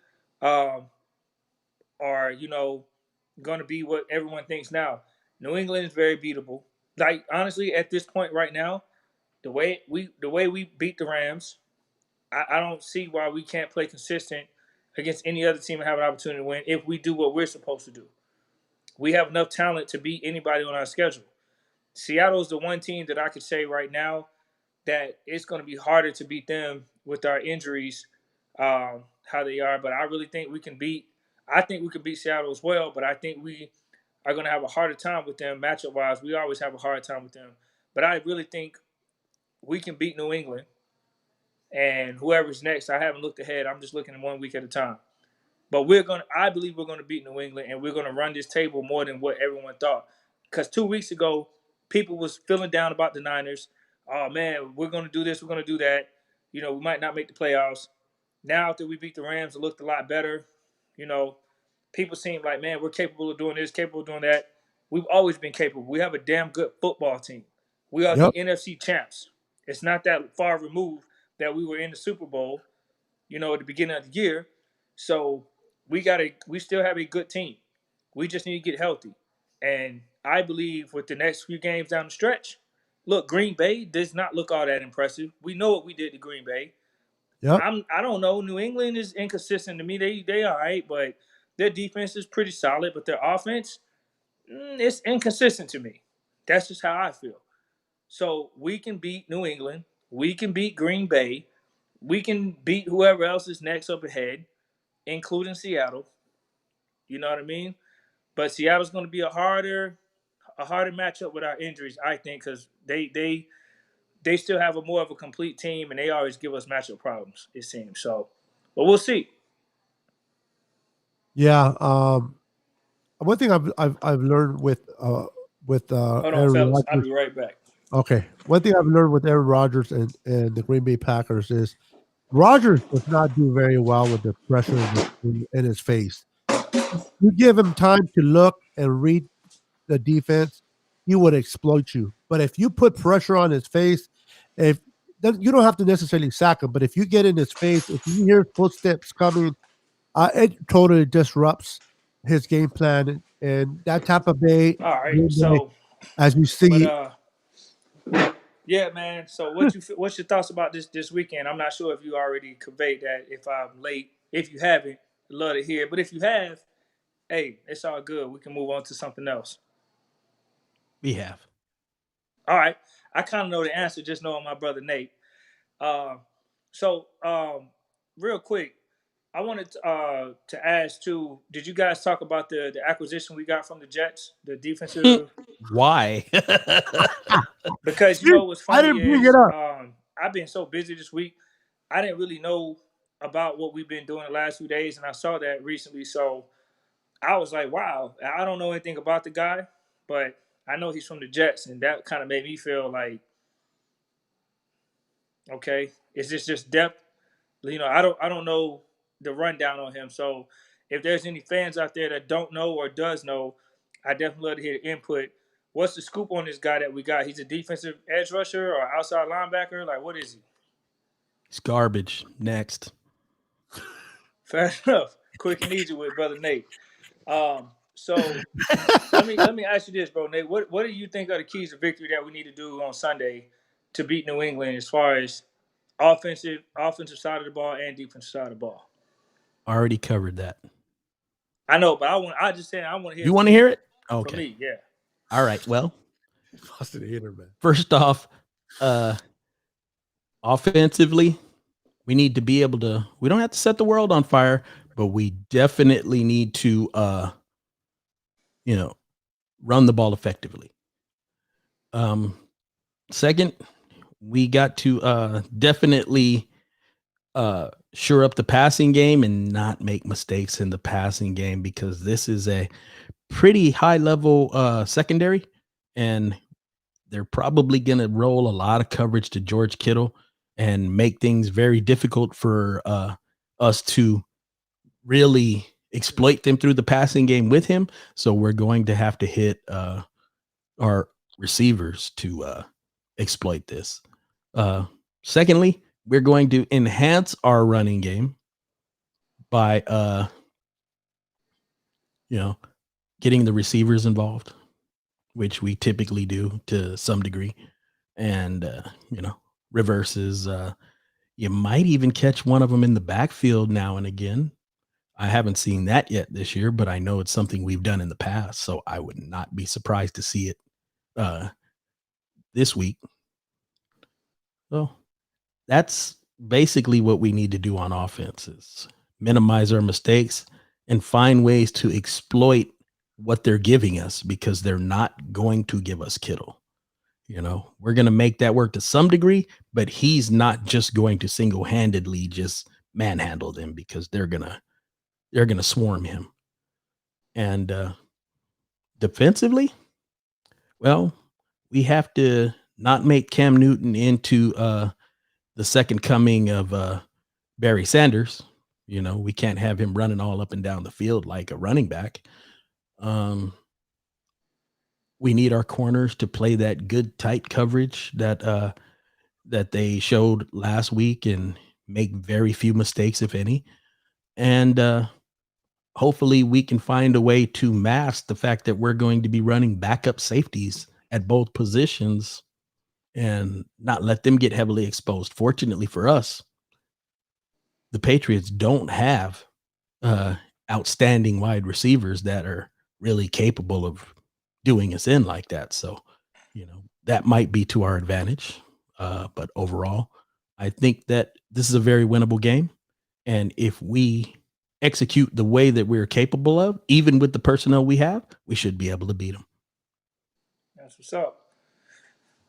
um, are going to be what everyone thinks now. New England is very beatable. Like honestly, at this point right now, the way we beat the Rams, I don't see why we can't play consistent against any other team and have an opportunity to win if we do what we're supposed to do. We have enough talent to beat anybody on our schedule. Seattle's the one team that I could say right now that it's going to be harder to beat them with our injuries, how they are. But I really think we can beat. I think we can beat Seattle as well. But I think we are going to have a harder time with them matchup wise. We always have a hard time with them. But I really think we can beat New England and whoever's next. I haven't looked ahead. I'm just looking at 1 week at a time. But I believe we're gonna beat New England and we're gonna run this table more than what everyone thought. Because 2 weeks ago, people was feeling down about the Niners. Oh man, we're gonna do this, we're gonna do that. We might not make the playoffs. Now after we beat the Rams, it looked a lot better. You know, people seem like, man, we're capable of doing this, capable of doing that. We've always been capable. We have a damn good football team. We are the Yep. NFC champs. It's not that far removed that we were in the Super Bowl, at the beginning of the year. So we still have a good team. We just need to get healthy. And I believe with the next few games down the stretch, look, Green Bay does not look all that impressive. We know what we did to Green Bay. Yep. I don't know. New England is inconsistent to me. They all right, but their defense is pretty solid, but their offense, it's inconsistent to me. That's just how I feel. So we can beat New England. We can beat Green Bay. We can beat whoever else is next up ahead, including Seattle. You know what I mean? But Seattle's going to be a harder matchup with our injuries, I think, because they still have a more of a complete team, and they always give us matchup problems. It seems so, but we'll see. Yeah. One thing I've learned with Hold on, Aaron fellas. I'll Rodgers. be right back. Okay. One thing I've learned with Aaron Rodgers and the Green Bay Packers is Rodgers does not do very well with the pressure in his face. You give him time to look and read the defense, he would exploit you. But if you put pressure on his face, if you don't have to necessarily sack him, but if you get in his face, if you hear footsteps coming, it totally disrupts his game plan. And that Tampa Bay, All right. Green Bay, So, as you but see, yeah, man. So, what's your thoughts about this weekend? I'm not sure if you already conveyed that. If I'm late, if you haven't, I'd love to hear. But if you have, hey, it's all good. We can move on to something else. We have. All right. I kind of know the answer, just knowing my brother Nate. Uh, so, real quick, I wanted to ask too. Did you guys talk about the acquisition we got from the Jets, the defensive? Why? Because see, what's I funny didn't bring it is up. I've been so busy this week. I didn't really know about what we've been doing the last few days, and I saw that recently. So I was like, wow, I don't know anything about the guy, but I know he's from the Jets, and that kind of made me feel like, okay, is this just depth? I don't know the rundown on him. So if there's any fans out there that don't know or does know, I definitely love to hear the input. What's the scoop on this guy that we got? He's a defensive edge rusher or outside linebacker? Like, what is he? It's garbage. Next. Fair enough. Quick and easy with brother Nate. So let me ask you this, bro, Nate. What do you think are the keys to victory that we need to do on Sunday to beat New England as far as offensive side of the ball and defensive side of the ball? Already covered that. I know, but I just saying I want to hear You it want from to you. hear it? For Okay. me, yeah. All right. Well, Busted hater, man. first off, offensively, we need to be able to, we don't have to set the world on fire, but we definitely need to run the ball effectively. Second, we got to definitely shore up the passing game and not make mistakes in the passing game, because this is a pretty high level secondary, and they're probably going to roll a lot of coverage to George Kittle and make things very difficult for us to really exploit them through the passing game with him. So we're going to have to hit our receivers to exploit this. Secondly, we're going to enhance our running game by getting the receivers involved, which we typically do to some degree, and reverses. You might even catch one of them in the backfield now and again. I haven't seen that yet this year, but I know it's something we've done in the past, so I would not be surprised to see it this week. So that's basically what we need to do on offense is minimize our mistakes and find ways to exploit what they're giving us because they're not going to give us Kittle. We're going to make that work to some degree, but he's not just going to single-handedly just manhandle them because they're going to swarm him. And defensively, well, we have to not make Cam Newton into the second coming of Barry Sanders. We can't have him running all up and down the field like a running back. We need our corners to play that good tight coverage that they showed last week and make very few mistakes, if any. And hopefully we can find a way to mask the fact that we're going to be running backup safeties at both positions and not let them get heavily exposed. Fortunately for us, the Patriots don't have outstanding wide receivers that are really capable of doing us in like that. So, that might be to our advantage. But overall, I think that this is a very winnable game. And if we execute the way that we're capable of, even with the personnel we have, we should be able to beat them. That's what's up.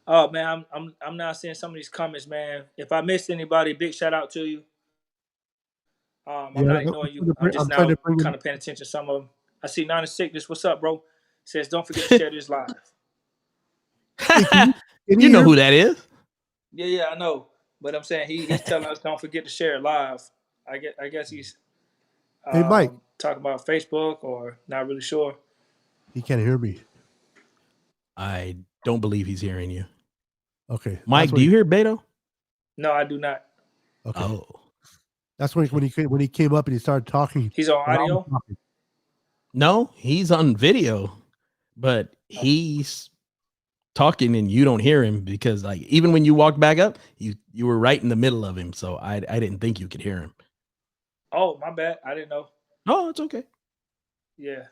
Oh man, I'm not seeing some of these comments, man. If I missed anybody, big shout out to you. I'm not ignoring you. I'm just now kind of paying attention to some of them. I see 96. This what's up, bro? Says don't forget to share this live. You know who that is? Yeah, I know. But I'm saying he's telling us don't forget to share it live. I guess he's hey Mike, talking about Facebook or not really sure. He can't hear me. I don't believe he's hearing you. Okay, Mike, do you hear Beto? No, I do not. Okay. Oh, that's when he came up and he started talking. He's on audio. No, he's on video, but he's talking and you don't hear him because like even when you walked back up, you were right in the middle of him. So I didn't think you could hear him. Oh, my bad. I didn't know. Oh, it's okay. Yeah.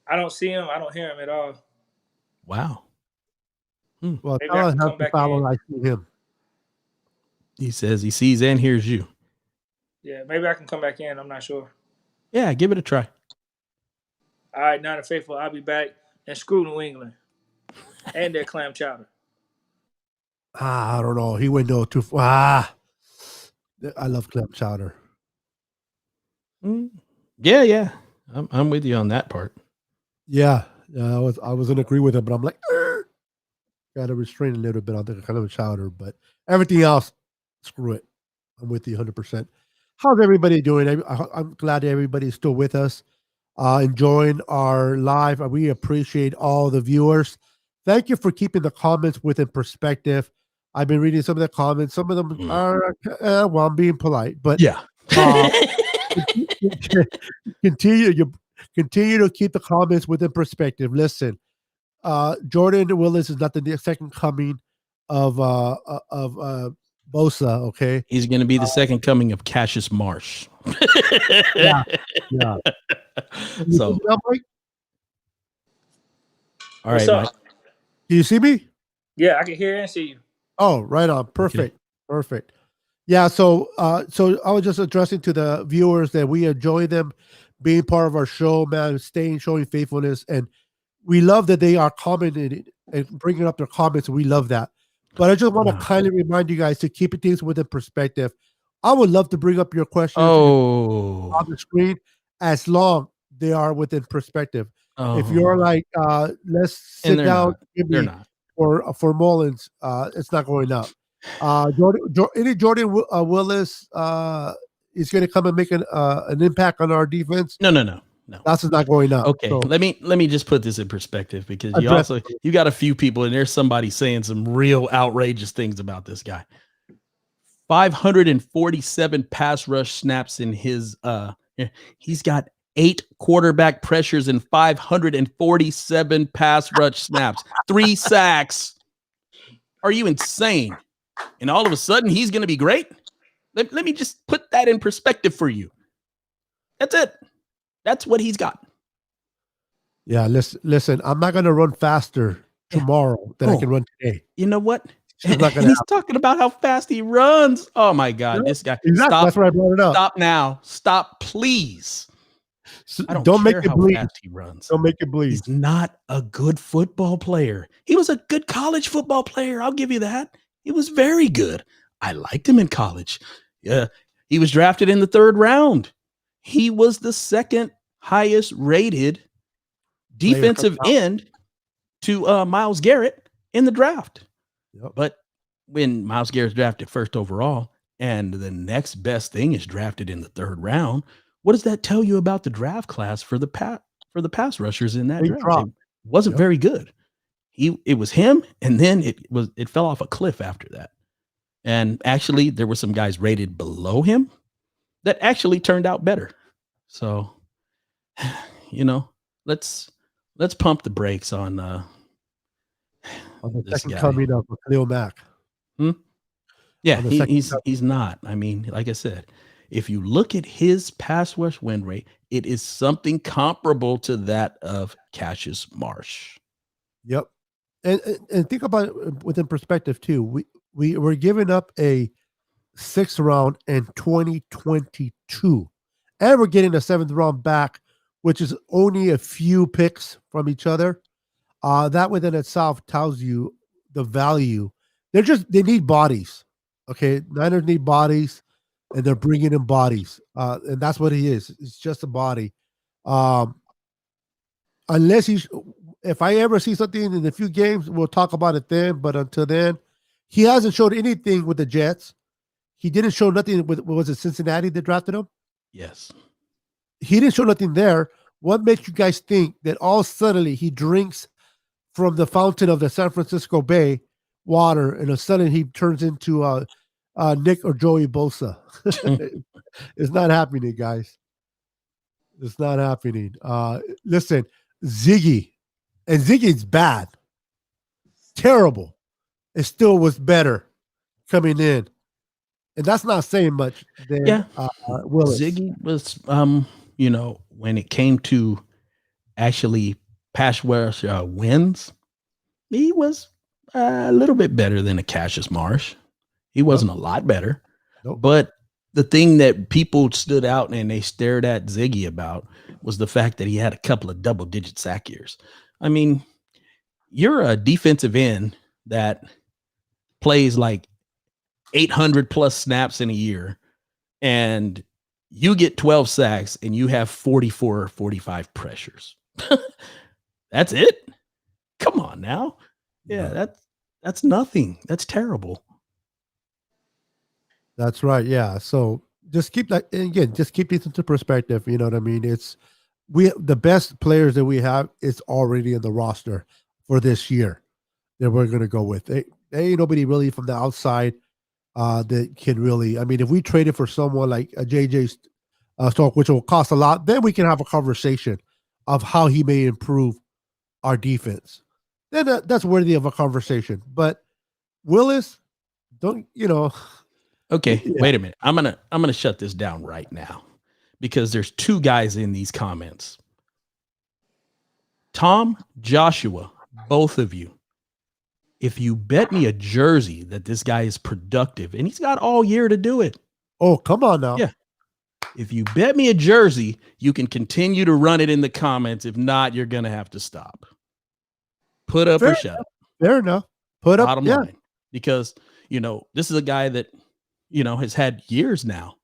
I don't see him. I don't hear him at all. Wow. Well, maybe I can come back in. I see him. He says he sees and hears you. Yeah, maybe I can come back in. I'm not sure. Yeah, give it a try. All right, Nine and Faithful, I'll be back. And screw New England. And their clam chowder. I don't know. He went too far. I love clam chowder. Yeah. I'm with you on that part. Yeah, I was in agree with him, but I'm like, got to restrain a little bit on the kind of chowder, but everything else, screw it. I'm with you 100%. How's everybody doing? I'm glad everybody's still with us, enjoying our live. We appreciate all the viewers. Thank you for keeping the comments within perspective. I've been reading some of the comments. Some of them are, well, I'm being polite, but yeah. Continue to keep the comments within perspective. Listen, Jordan Willis is not the second coming of Bosa. Okay, he's going to be the second coming of Cassius Marsh. yeah. So, all right, Mike. Do you see me? Yeah, I can hear and see you. Oh, right on. Perfect. Yeah. So I was just addressing to the viewers that we enjoy them being part of our show, man, showing faithfulness, and we love that they are commenting and bringing up their comments. We love that. But I just want to kindly remind you guys to keep things within perspective. I would love to bring up your questions on the screen as long they are within perspective. If you're like, let's sit down, for Mullins, it's not going up. Jordan Willis, is going to come and make an impact on our defense, No. that's not going up. Okay, So let me just put this in perspective, because address you got a few people, and there's somebody saying some real outrageous things about this guy. 547 pass rush snaps in his he's got 8 quarterback pressures and 547 pass rush snaps, 3 sacks. Are you insane? And all of a sudden he's going to be great? Let me just put that in perspective for you. That's it. That's what he's got. Yeah, listen, I'm not going to run faster tomorrow than I can run today. You know what? It's not And gonna he's happen. talking about how fast he runs. Oh my God, Yeah, this guy. exactly. Stop. That's why I brought it up. Stop now. Stop, please. I Don't make care it how bleed. fast he runs. Don't make it bleed. He's not a good football player. He was a good college football player. I'll give you that. He was very good. I liked him in college. Yeah, he was drafted in the 3rd round. He was the 2nd highest rated defensive end to Myles Garrett in the draft. Yep. But when Myles Garrett's drafted 1st overall and the next best thing is drafted in the 3rd round, what does that tell you about the draft class for the pass rushers in that draft? It wasn't very good. It was him, and then it fell off a cliff after that. And actually, there were some guys rated below him that actually turned out better. So, let's pump the brakes on the this second guy. coming of Khalil Mack. Yeah, he's not. I mean, like I said, if you look at his pass rush win rate, it is something comparable to that of Cassius Marsh. Yep. And think about it within perspective too. We were giving up a 6th round in 2022, and we're getting a 7th round back, which is only a few picks from each other. That within itself tells you the value. They need bodies. Okay, Niners need bodies, and they're bringing in bodies, and that's what he is. It's just a body. Unless if I ever see something in a few games, we'll talk about it then. But until then, he hasn't showed anything with the Jets. He didn't show nothing with, was it Cincinnati that drafted him? Yes. He didn't show nothing there. What makes you guys think that all suddenly he drinks from the fountain of the San Francisco Bay water, and a sudden he turns into Nick or Joey Bosa? It's not happening, guys. It's not happening. Listen, Ziggy, and Ziggy's bad, terrible. It still was better coming in, and that's not saying much. Willis. Ziggy was, when it came to actually pass rush wins, he was a little bit better than a Cassius Marsh. He wasn't a lot better, but the thing that people stood out and they stared at Ziggy about was the fact that he had a couple of double-digit sack years. I mean, you're a defensive end that plays like 800 plus snaps in a year, and you get 12 sacks and you have 44 or 45 pressures. That's it. Come on now. Yeah, that's nothing. That's terrible. That's right. Yeah. So just keep that, and again, just keep this into perspective. You know what I mean? The best players that we have is already in the roster for this year that we're going to go with. There ain't nobody really from the outside that can really, I mean, if we traded for someone like a JJ Stark, which will cost a lot, then we can have a conversation of how he may improve our defense. Then that's worthy of a conversation. But Willis, Okay, wait a minute. I'm gonna shut this down right now because there's 2 guys in these comments. Tom, Joshua, both of you. If you bet me a jersey that this guy is productive, and he's got all year to do it. Oh, come on now. Yeah. If you bet me a jersey, you can continue to run it in the comments. If not, you're gonna have to stop. Put up or shut up. Fair enough. Put up. Bottom line. Because, this is a guy that, has had years now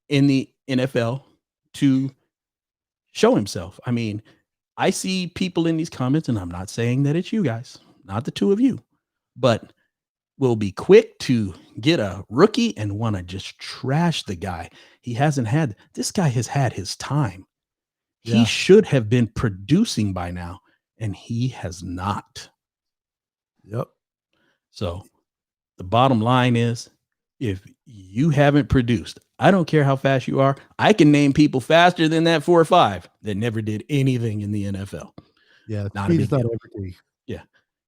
in the NFL to show himself. I mean, I see people in these comments, and I'm not saying that it's you guys, not the 2 of you, but will be quick to get a rookie and want to just trash the guy. This guy has had his time. He Yeah. should have been producing by now, and he has not. Yep. So the bottom line is, if you haven't produced, I don't care how fast you are. I can name people faster than that 4 or 5 that never did anything in the NFL. Yeah. Not a Speed big is not deal. everything.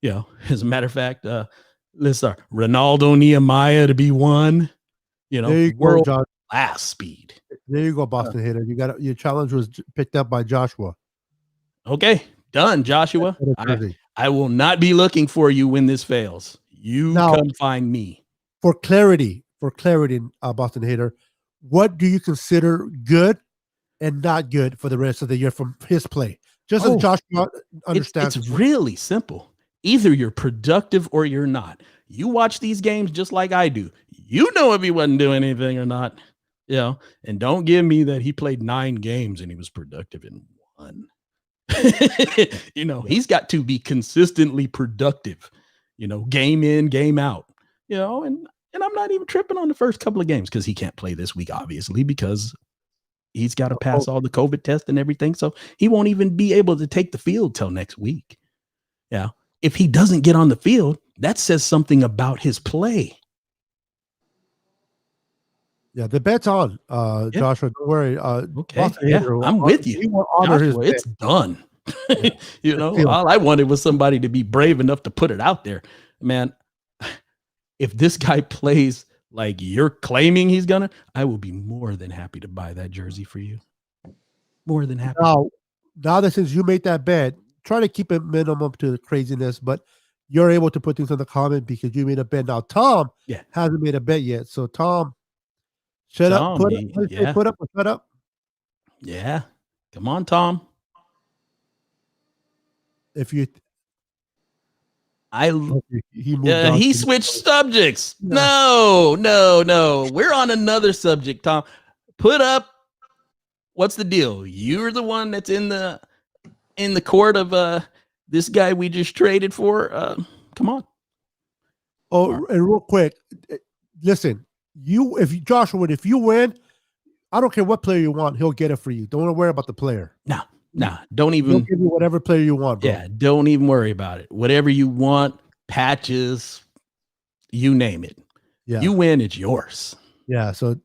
Yeah. As a matter of fact, let's start Ronaldo Nehemiah to be one, There you go, world John. class speed. There you go, Boston Hater. Your challenge was picked up by Joshua. Okay, done, Joshua. I will not be looking for you when this fails. You Now, come find me. For clarity, Boston Hater, what do you consider good and not good for the rest of the year from his play? Just as Joshua understands. It's really simple. Either you're productive or you're not. You watch these games just like I do. You know if he wasn't doing anything or not. And don't give me that he played 9 games and he was productive in 1. He's got to be consistently productive, game in, game out, and I'm not even tripping on the first couple of games because he can't play this week, obviously, because he's got to pass all the COVID tests and everything. So he won't even be able to take the field till next week. Yeah. If he doesn't get on the field, that says something about his play. Yeah, the bet's on, Joshua. Don't worry. Okay. I'm with you. Joshua, it's done. All I wanted was somebody to be brave enough to put it out there. Man, if this guy plays like you're claiming he's gonna, I will be more than happy to buy that jersey for you. More than happy. Now that since you made that bet, try to keep it minimum to the craziness, but you're able to put things in the comment because you made a bet. Now Tom hasn't made a bet yet. So Tom, shut up. Put up or shut up. Yeah. Come on, Tom. If you he switched subjects. Yeah. No. We're on another subject, Tom. Put up. What's the deal? You're the one that's in the court of this guy we just traded for. Come on. And real quick, listen. If you win, I don't care what player you want, he'll get it for you. Don't worry about the player. Nah, don't even. He'll give you whatever player you want, bro. Yeah, don't even worry about it. Whatever you want, patches, you name it. Yeah. You win, it's yours. Yeah, so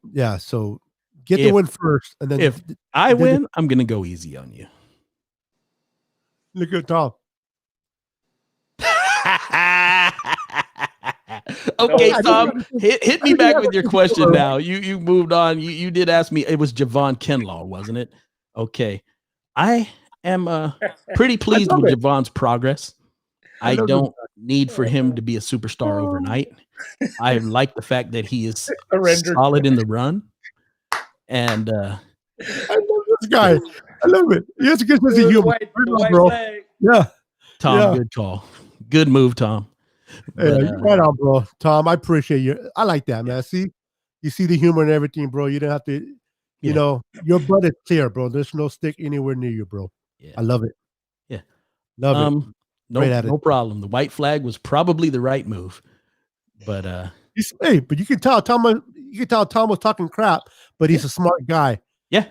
get the win first, and then if I win, I'm gonna go easy on you. Look at Tom. Okay, Tom, hit me back with your question now. You moved on. You did ask me. It was Javon Kinlaw, wasn't it? Okay. I am pretty pleased with Javon's progress. I don't need for him to be a superstar overnight. I like the fact that he is solid in the run. And I love this guy. I love it. He has a good sense of humor. Bro. Yeah. Tom, good call. Good move, Tom. But, right on, bro. Tom, I appreciate you. I like that, man. See, you see the humor and everything, bro. You don't have to, your butt is clear, bro. There's no stick anywhere near you, bro. Yeah. I love it. Yeah. Love it. No problem. The white flag was probably the right move. But but you can tell Tom was talking crap, but he's a smart guy. Yeah.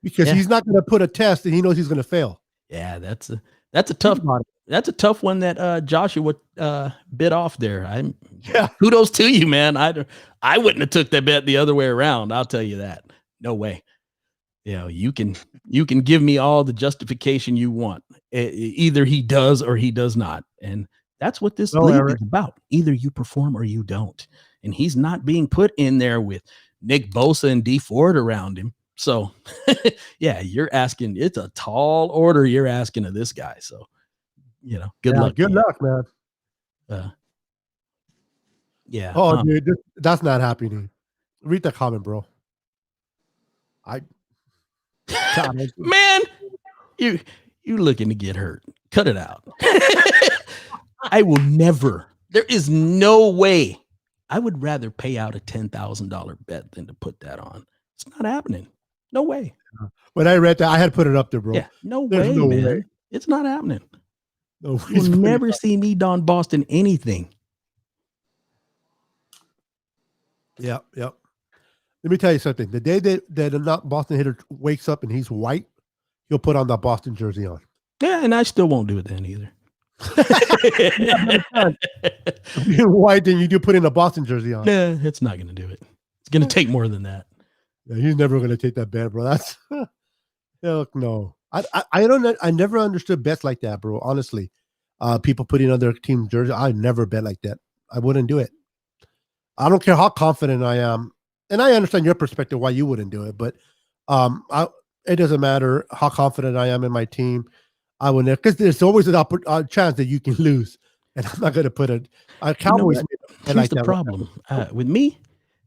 Because he's not going to put a test and he knows he's going to fail. Yeah, that's a tough one that Joshua bit off there. Kudos to you, man. I wouldn't have took that bet the other way around. I'll tell you that. No way. You can give me all the justification you want. Either he does or he does not. And that's what this league is about. Either you perform or you don't. And he's not being put in there with Nick Bosa and D Ford around him. So you're asking, it's a tall order you're asking of this guy. So, good luck. Good luck, man. Dude, that's not happening. Read the comment, bro. Man, you looking to get hurt. Cut it out. I will never. There is no way. I would rather pay out a $10,000 bet than to put that on. It's not happening. No way. When I read that, I had to put it up there, bro. Yeah, no way, man. It's not happening. No, you'll never see me don Boston anything. Yep. Let me tell you something. The day that a not Boston hitter wakes up and he's white, he'll put on that Boston jersey on. Yeah, and I still won't do it then either. If you're white, then you do put in a Boston jersey on. Yeah, it's not going to do it. It's going to take more than that. Yeah, he's never going to take that bet, bro. That's heck no. I don't. I never understood bets like that, bro. Honestly, people putting on their team jersey. I never bet like that. I wouldn't do it. I don't care how confident I am, and I understand your perspective why you wouldn't do it, but it doesn't matter how confident I am in my team. I would never, because there's always a chance that you can lose, and I'm not going to put a Cowboys. You know Here's like the problem with me.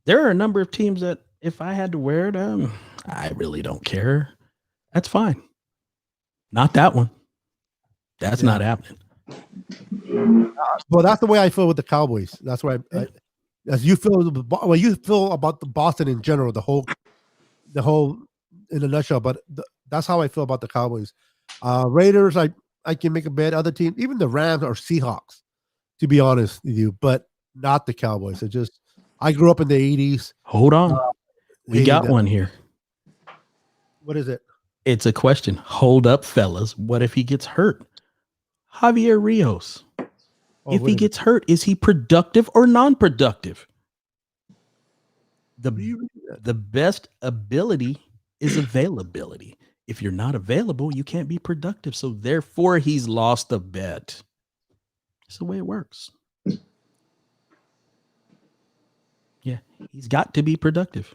There are a number of teams that if I had to wear it, I really don't care. That's fine. Not that one. That's not happening. Well, that's the way I feel with the Cowboys. That's why, as you feel, well, you feel about the Boston in general, the whole, in a nutshell. But that's how I feel about the Cowboys. Raiders, I can make a bet. Other teams, even the Rams or Seahawks, to be honest with you, but not the Cowboys. I grew up in the 80s. Hold on, we got one here. What is it? It's a question. Hold up, fellas. What if he gets hurt? Javier Rios. If he gets hurt, is he productive or non-productive? The best ability is availability. If you're not available, you can't be productive. So therefore, he's lost a bet. That's the way it works. Yeah, he's got to be productive.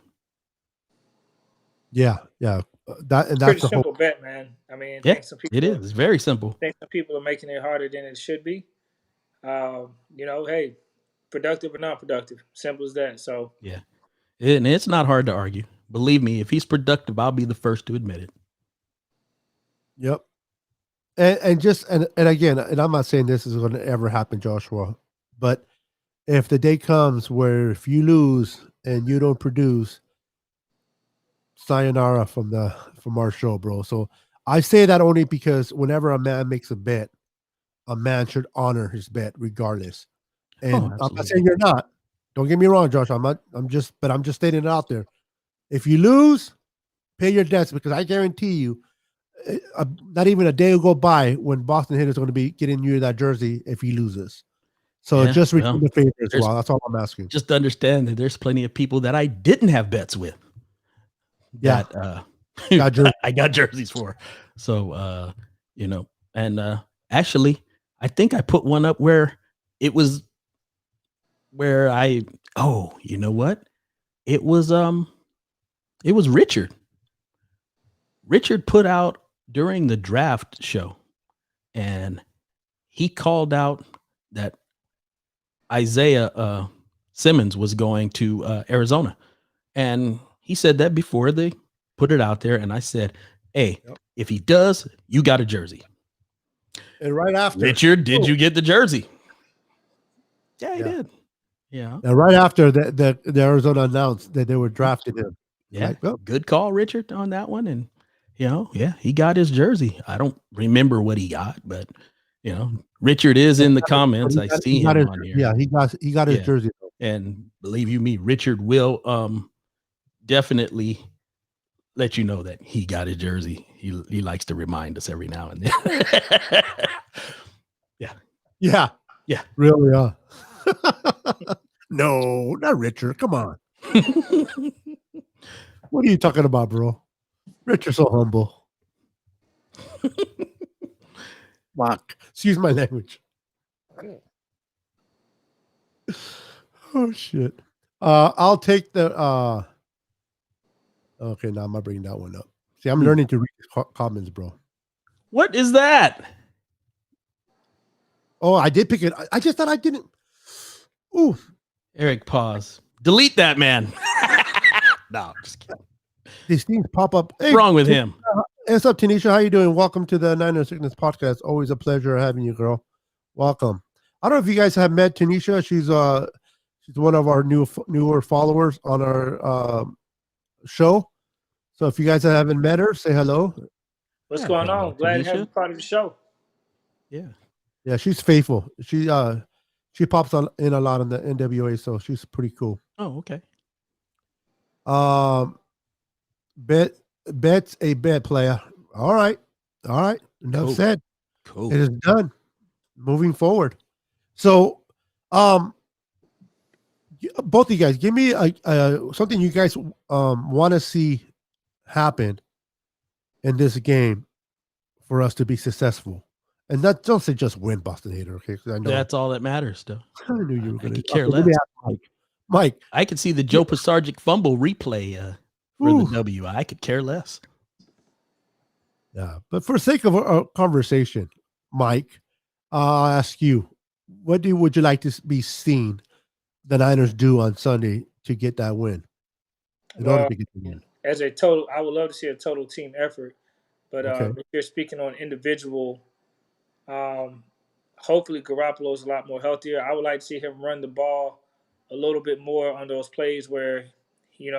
Yeah. That's pretty simple bet, man. I mean, yeah, it is. It's very simple. I think some people are making it harder than it should be. Hey, productive or non-productive, simple as that. So yeah, and it's not hard to argue. Believe me, if he's productive, I'll be the first to admit it. Yep. And again, and I'm not saying this is going to ever happen, Joshua, but if the day comes where if you lose and you don't produce, sayonara from our show, bro. So I say that only because whenever a man makes a bet, a man should honor his bet regardless. And I'm not saying you're not. Don't get me wrong, Josh. I'm just stating it out there. If you lose, pay your debts, because I guarantee you, not even a day will go by when Boston hitters are going to be getting you that jersey if he loses. So just return the favor as well. That's all I'm asking. Just understand that there's plenty of people that I didn't have bets with. That I got jerseys for. So and actually I think I put one up where it was you know what? It was Richard. Richard put out during the draft show, and he called out that Isaiah Simmons was going to Arizona. And he said that before they put it out there. And I said, hey, if he does, you got a jersey. And right after, Richard, did you get the jersey? Yeah, he did. Yeah. And right after the Arizona announced that they were drafting him. Yeah. Good call, Richard, on that one. And, he got his jersey. I don't remember what he got, but, Richard is in the comments. I see him on here. Yeah, he got his jersey. And believe you me, Richard will definitely let you know that he got his jersey. He likes to remind us every now and then. Yeah. Really? No, not Richard. Come on. What are you talking about, bro? Richard's so humble. Fuck. Excuse my language. Oh shit. I'll take the okay, now I'm not bringing that one up. See, I'm learning to read comments, bro. What is that? Oh, I did pick it. I just thought I didn't. Ooh. Eric, pause. Delete that man. No, I'm just kidding. These things pop up. What's wrong with him? What's up, Tanisha? How you doing? Welcome to the Niner Sickness Podcast. Always a pleasure having you, girl. Welcome. I don't know if you guys have met Tanisha. She's one of our newer followers on our show. So if you guys haven't met her, say hello. What's going on? Glad to have you part of the show. Yeah, she's faithful. She pops in a lot in the NWA, so she's pretty cool. Oh, okay. Um, bet bet's a bet player. All right, all right. Enough Cool. said. Cool. It is done. Moving forward. So, um, both of you guys, give me something you guys want to see happen in this game for us to be successful. And that don't say just win, Boston Hater, okay? Because I know That's all that matters, though. I knew you were I going to. could care Let me less. ask Mike. Mike, I could see the Joe Pisarcik fumble replay for the W. I could care less. Yeah, but for the sake of a conversation, Mike, I'll ask you, would you like to be seen the Niners do on Sunday to get that win? In order to get the win. As a total, I would love to see a total team effort. But Okay. if you're speaking on individual, hopefully Garoppolo is a lot more healthier. I would like to see him run the ball a little bit more on those plays where, he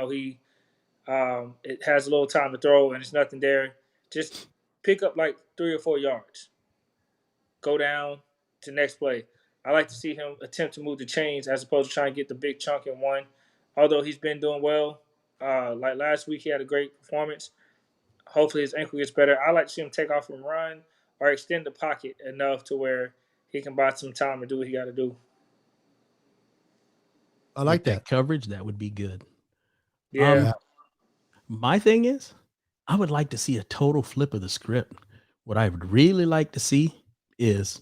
it has a little time to throw and it's nothing there. Just pick up like 3 or 4 yards. Go down to next play. I like to see him attempt to move the chains as opposed to trying to get the big chunk in one. Although he's been doing well, like last week he had a great performance. Hopefully his ankle gets better. I like to see him take off and run or extend the pocket enough to where he can buy some time and do what he got to do. I like With that. coverage, that would be good. Yeah. My thing is, I would like to see a total flip of the script. What I would really like to see is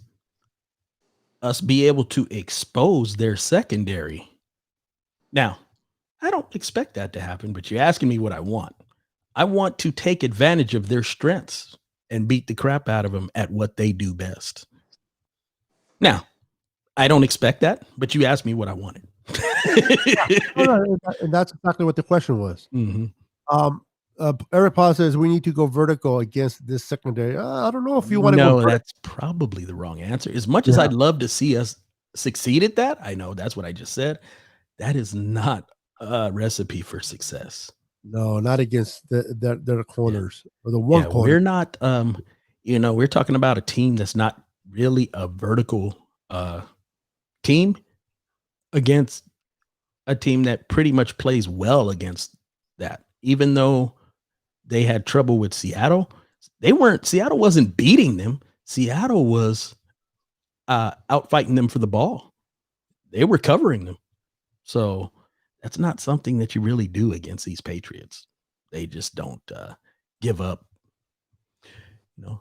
us be able to expose their secondary. Now, I don't expect that to happen, but you're asking me what I want. I want to take advantage of their strengths and beat the crap out of them at what they do best. Now, I don't expect that, but you asked me what I wanted. And that's exactly what the question was. Mm-hmm. Eric Paul says we need to go vertical against this secondary. I don't know if you want to go No, vertical. that's probably the wrong answer. As much as I'd love to see us succeed at that, I know that's what I just said. That is not a recipe for success. No, not against their corners or the one corner. We're not. We're talking about a team that's not really a vertical team against a team that pretty much plays well against that. Even though they had trouble with Seattle, Seattle wasn't beating them. Seattle was out fighting them for the ball. They were covering them. So that's not something that you really do against these Patriots. They just don't give up,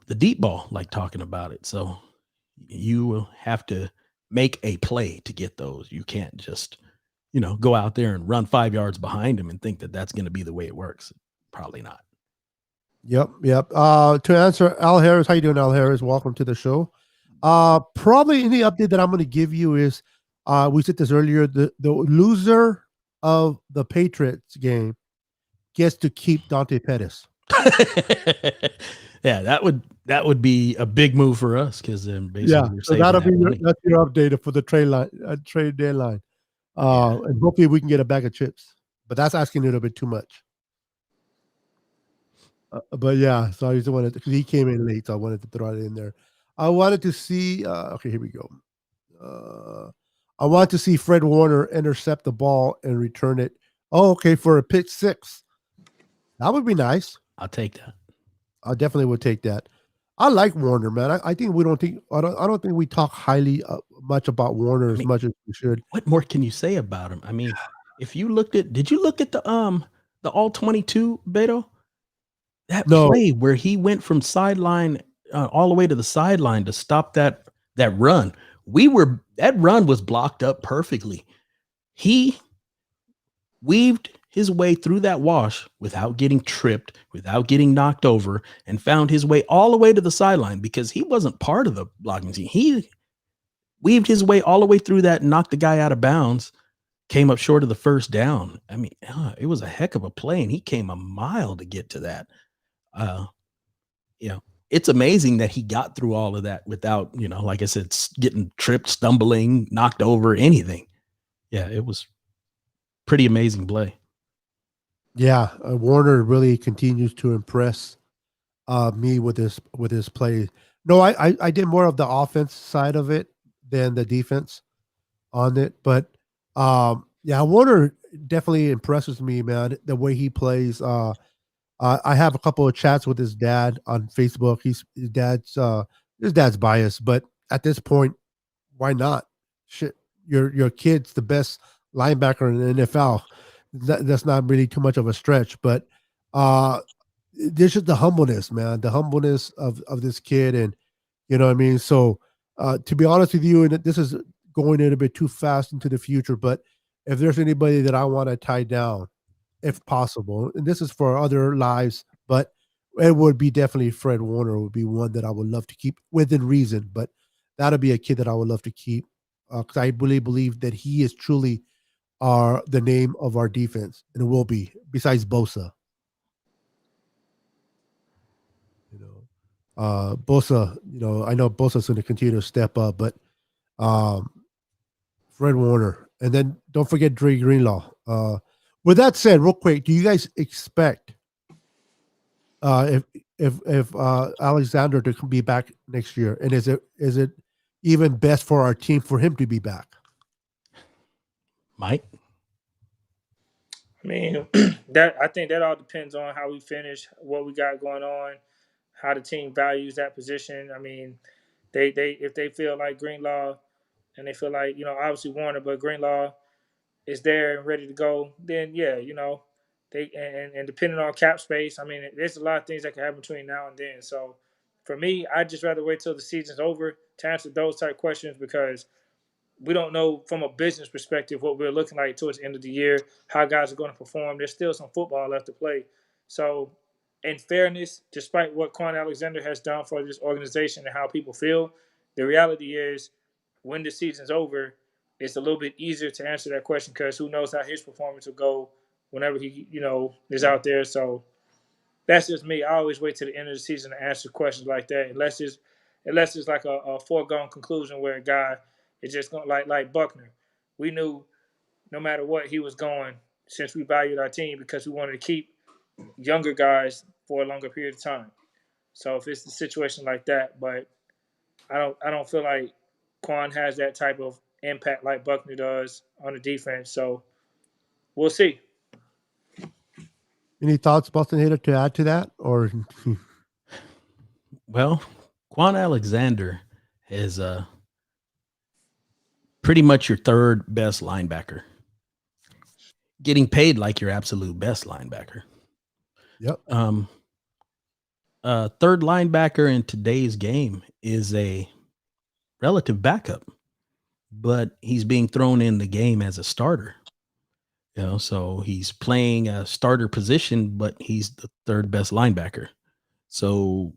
the deep ball, like talking about it. So you will have to make a play to get those. You can't just, go out there and run 5 yards behind them and think that that's going to be the way it works. Probably not. Yep. To answer Al Harris, how you doing, Al Harris? Welcome to the show. Probably any update that I'm going to give you is, we said this earlier, the loser of the Patriots game gets to keep Dante Pettis. Yeah, that would be a big move for us because then basically we're so saving that'll that be money. that's your update for the trade deadline. And hopefully we can get a bag of chips, but that's asking a little bit too much. But yeah, so I just wanted because he came in late, so I wanted to throw it in there. I wanted to see. Okay, here we go. I want to see Fred Warner intercept the ball and return it. Oh, okay, for a pick six. That would be nice. I'll take that. I definitely would take that. I like Warner, man. I think I don't think we talk highly much about Warner as much as we should. What more can you say about him? I mean, if you did you look at the all 22, Beto? That play where he went from sideline all the way to the sideline to stop that run. That run was blocked up perfectly. He weaved his way through that wash without getting tripped, without getting knocked over, and found his way all the way to the sideline because he wasn't part of the blocking team. He weaved his way all the way through that and knocked the guy out of bounds, came up short of the first down. I mean, it was a heck of a play, and he came a mile to get to that. It's amazing that he got through all of that without, like I said, getting tripped, stumbling, knocked over, anything. Yeah, it was pretty amazing play. Yeah, Warner really continues to impress me with his play. No, I did more of the offense side of it than the defense on it, but yeah, Warner definitely impresses me, man. The way he plays. I have a couple of chats with his dad on Facebook. His dad's biased, but at this point, why not? Shit, your kid's the best linebacker in the NFL. That's not really too much of a stretch, but uh, there's just the humbleness, man. The humbleness of this kid, and you know what I mean. So, to be honest with you, and this is going in a bit too fast into the future, but if there's anybody that I want to tie down, if possible, and this is for other lives, but it would be definitely Fred Warner would be one that I would love to keep within reason, but that'll be a kid that I would love to keep because I really believe that he is truly the name of our defense, and it will be besides Bosa. You know, Bosa. You know, I know Bosa's going to continue to step up, but um, Fred Warner, and then don't forget Dre Greenlaw. With that said, real quick, do you guys expect if Alexander to be back next year, and is it even best for our team for him to be back? Mike? I mean, I think that all depends on how we finish, what we got going on, how the team values that position. I mean, they if they feel like Greenlaw and they feel like, obviously Warner, but Greenlaw is there and ready to go, then yeah, they and depending on cap space, I mean, there's a lot of things that can happen between now and then. So for me, I'd just rather wait till the season's over to answer those type questions because we don't know from a business perspective what we're looking like towards the end of the year, how guys are going to perform. There's still some football left to play. So, in fairness, despite what Quan Alexander has done for this organization and how people feel, the reality is when the season's over, it's a little bit easier to answer that question because who knows how his performance will go whenever he, is out there. So that's just me. I always wait to the end of the season to answer questions like that, unless it's like a foregone conclusion where a guy is just going like Buckner. We knew no matter what he was going since we valued our team because we wanted to keep younger guys for a longer period of time. So if it's a situation like that, but I don't feel like Quan has that type of impact like Buckner does on the defense. So we'll see. Any thoughts, Boston Hater, to add to that, or Well, Quan Alexander is pretty much your third best linebacker, getting paid like your absolute best linebacker. yep, Third linebacker in today's game is a relative backup, but he's being thrown in the game as a starter. So he's playing a starter position, but he's the third best linebacker. So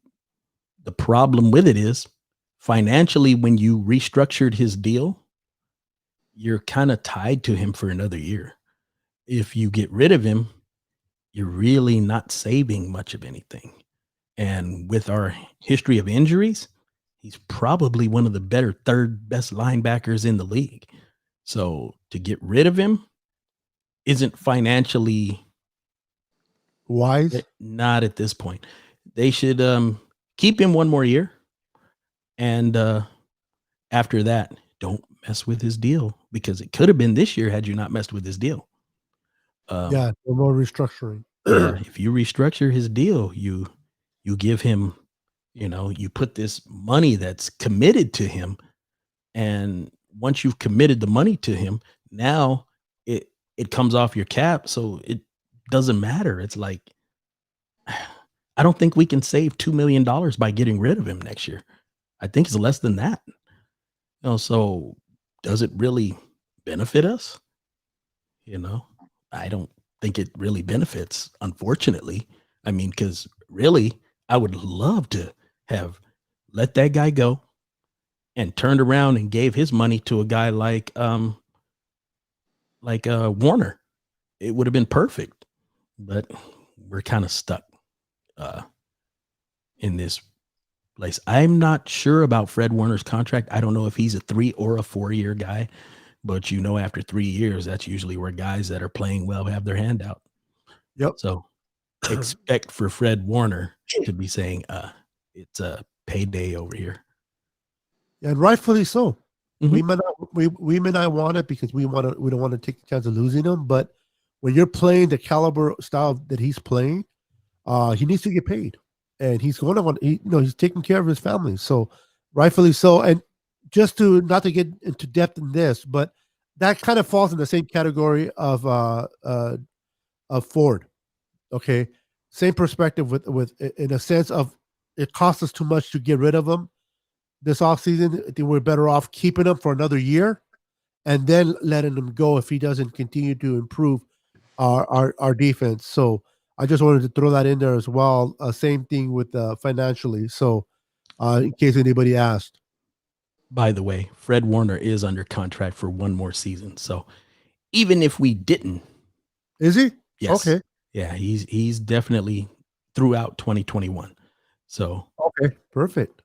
the problem with it is financially, when you restructured his deal, you're kind of tied to him for another year. If you get rid of him, you're really not saving much of anything. And with our history of injuries, he's probably one of the better third best linebackers in the league. So to get rid of him isn't financially wise. not at this point. They should keep him one more year. And after that, don't mess with his deal because it could have been this year had you not messed with his deal. Yeah, no more restructuring. If you restructure his deal, you give him, you put this money that's committed to him. And once you've committed the money to him, now it comes off your cap. So it doesn't matter. It's like, I don't think we can save $2 million by getting rid of him next year. I think it's less than that. So does it really benefit us? I don't think it really benefits, unfortunately. I mean, because really, I would love to have let that guy go and turned around and gave his money to a guy like Warner. It would have been perfect, but we're kind of stuck in this place. I'm not sure about Fred Warner's contract. I don't know if he's a 3 or a 4-year guy, but after 3 years, that's usually where guys that are playing well have their hand out. Yep. So expect for Fred Warner to be saying, it's a payday over here. And rightfully so. Mhm. We may not want it because we don't want to take the chance of losing him, but when you're playing the caliber style that he's playing, he needs to get paid, and he's going to want. He's taking care of his family, so rightfully so. And just to not to get into depth in this, but that kind of falls in the same category of Ford. Okay, same perspective with in a sense of it costs us too much to get rid of him this offseason. I think we're better off keeping him for another year and then letting him go if he doesn't continue to improve our defense. So I just wanted to throw that in there as well. Same thing with financially. So in case anybody asked, By the way, Fred Warner is under contract for one more season. So even if we didn't, is he? yes, Okay. yeah, he's definitely throughout 2021. So Okay. Perfect.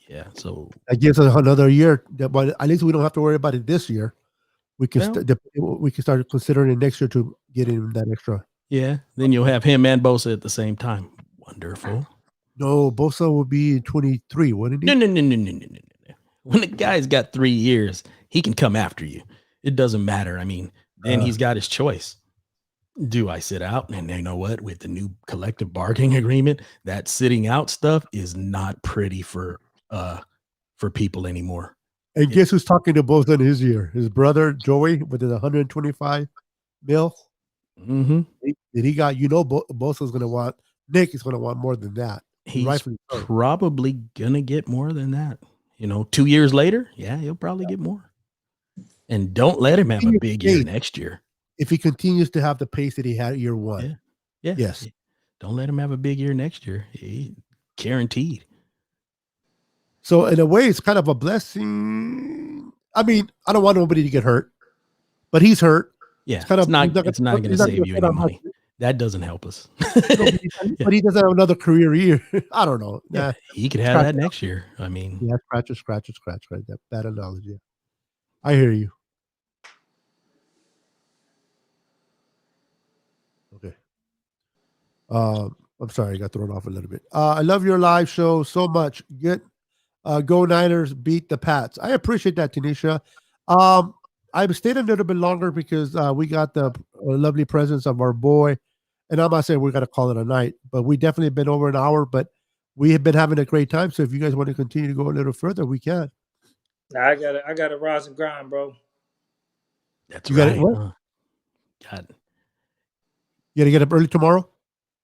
yeah, so That gives us another year, but at least we don't have to worry about it this year. We can we can start considering it next year to get in that extra. yeah, then you'll have him and Bosa at the same time. Wonderful. No, Bosa will be in 23, wouldn't he? No. When the guy's got 3 years, he can come after you. It doesn't matter. I mean, then he's got his choice. Do I sit out? And you know what? With the new collective bargaining agreement, that sitting out stuff is not pretty for people anymore. And guess who's talking to Bosa in his year? His brother Joey with his 125 mil. Mm-hmm. Did he got Bosa's going to want Nick is going to want more than that. He's probably gonna get more than that. 2 years later, yeah, he'll probably get more. And don't let him have a big year next year. If he continues to have the pace that he had year one. Yeah. Yes. Don't let him have a big year next year. Guaranteed. So in a way, it's kind of a blessing. I mean, I don't want nobody to get hurt, but he's hurt. Yeah, it's not going to save you any money. That doesn't help us. But he doesn't have another career year. I don't know. Yeah, he could have that next year. I mean, yeah, scratch, right? That analogy. I hear you. Okay. I'm sorry, I got thrown off a little bit. I love your live show so much. Go Niners, beat the Pats. I appreciate that, Tanisha. I've stayed a little bit longer because we got the lovely presence of our boy. And I'm not saying we're going to call it a night, but we definitely been over an hour, but we have been having a great time. So if you guys want to continue to go a little further, we can. I got to rise and grind, bro. That's right. You got to get up early tomorrow?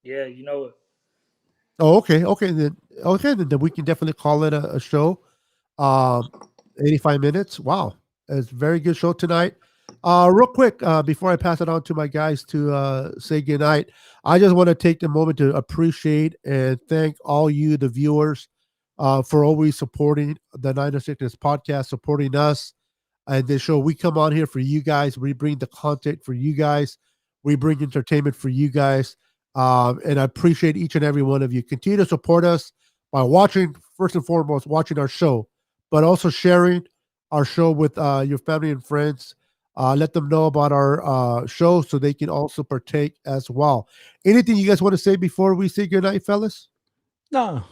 Yeah, you know it. Oh, okay. Then we can definitely call it a show. 85 minutes. Wow. It's a very good show tonight. Real quick, before I pass it on to my guys to say goodnight, I just want to take the moment to appreciate and thank all you, the viewers, for always supporting the Niner Sickness podcast, supporting us and this show. We come on here for you guys. We bring the content for you guys. We bring entertainment for you guys. And I appreciate each and every one of you. Continue to support us by watching, first and foremost, watching our show, but also sharing our show with your family and friends. Let them know about our show so they can also partake as well. Anything you guys want to say before we say goodnight, fellas? No,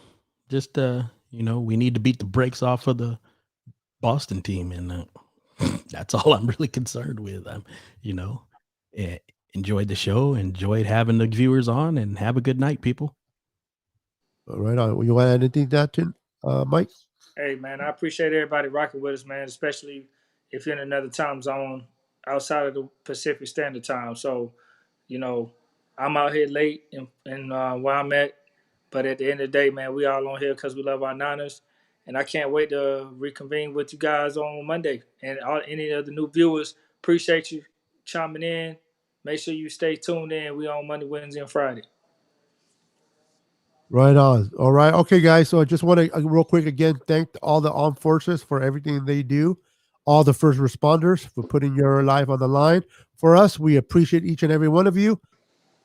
just, we need to beat the brakes off of the Boston team. And that's all I'm really concerned with. Enjoyed the show, enjoyed having the viewers on, and have a good night, people. Right on. You want to add anything to that, Mike? Hey, man, I appreciate everybody rocking with us, man, especially if you're in another time zone outside of the Pacific Standard Time. So, I'm out here late in where I'm at. But at the end of the day, man, we all on here because we love our Niners. And I can't wait to reconvene with you guys on Monday. And any of the new viewers, appreciate you chiming in. Make sure you stay tuned in. We on Monday, Wednesday, and Friday. Right on. All right. Okay, guys. So I just want to real quick again thank all the armed forces for everything they do, all the first responders for putting your life on the line. For us, we appreciate each and every one of you.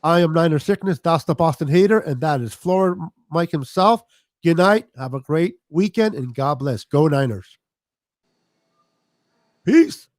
I am Niner Sickness. That's the Boston Hater, and that is Florida Mike himself. Good night. Have a great weekend, and God bless. Go Niners. Peace.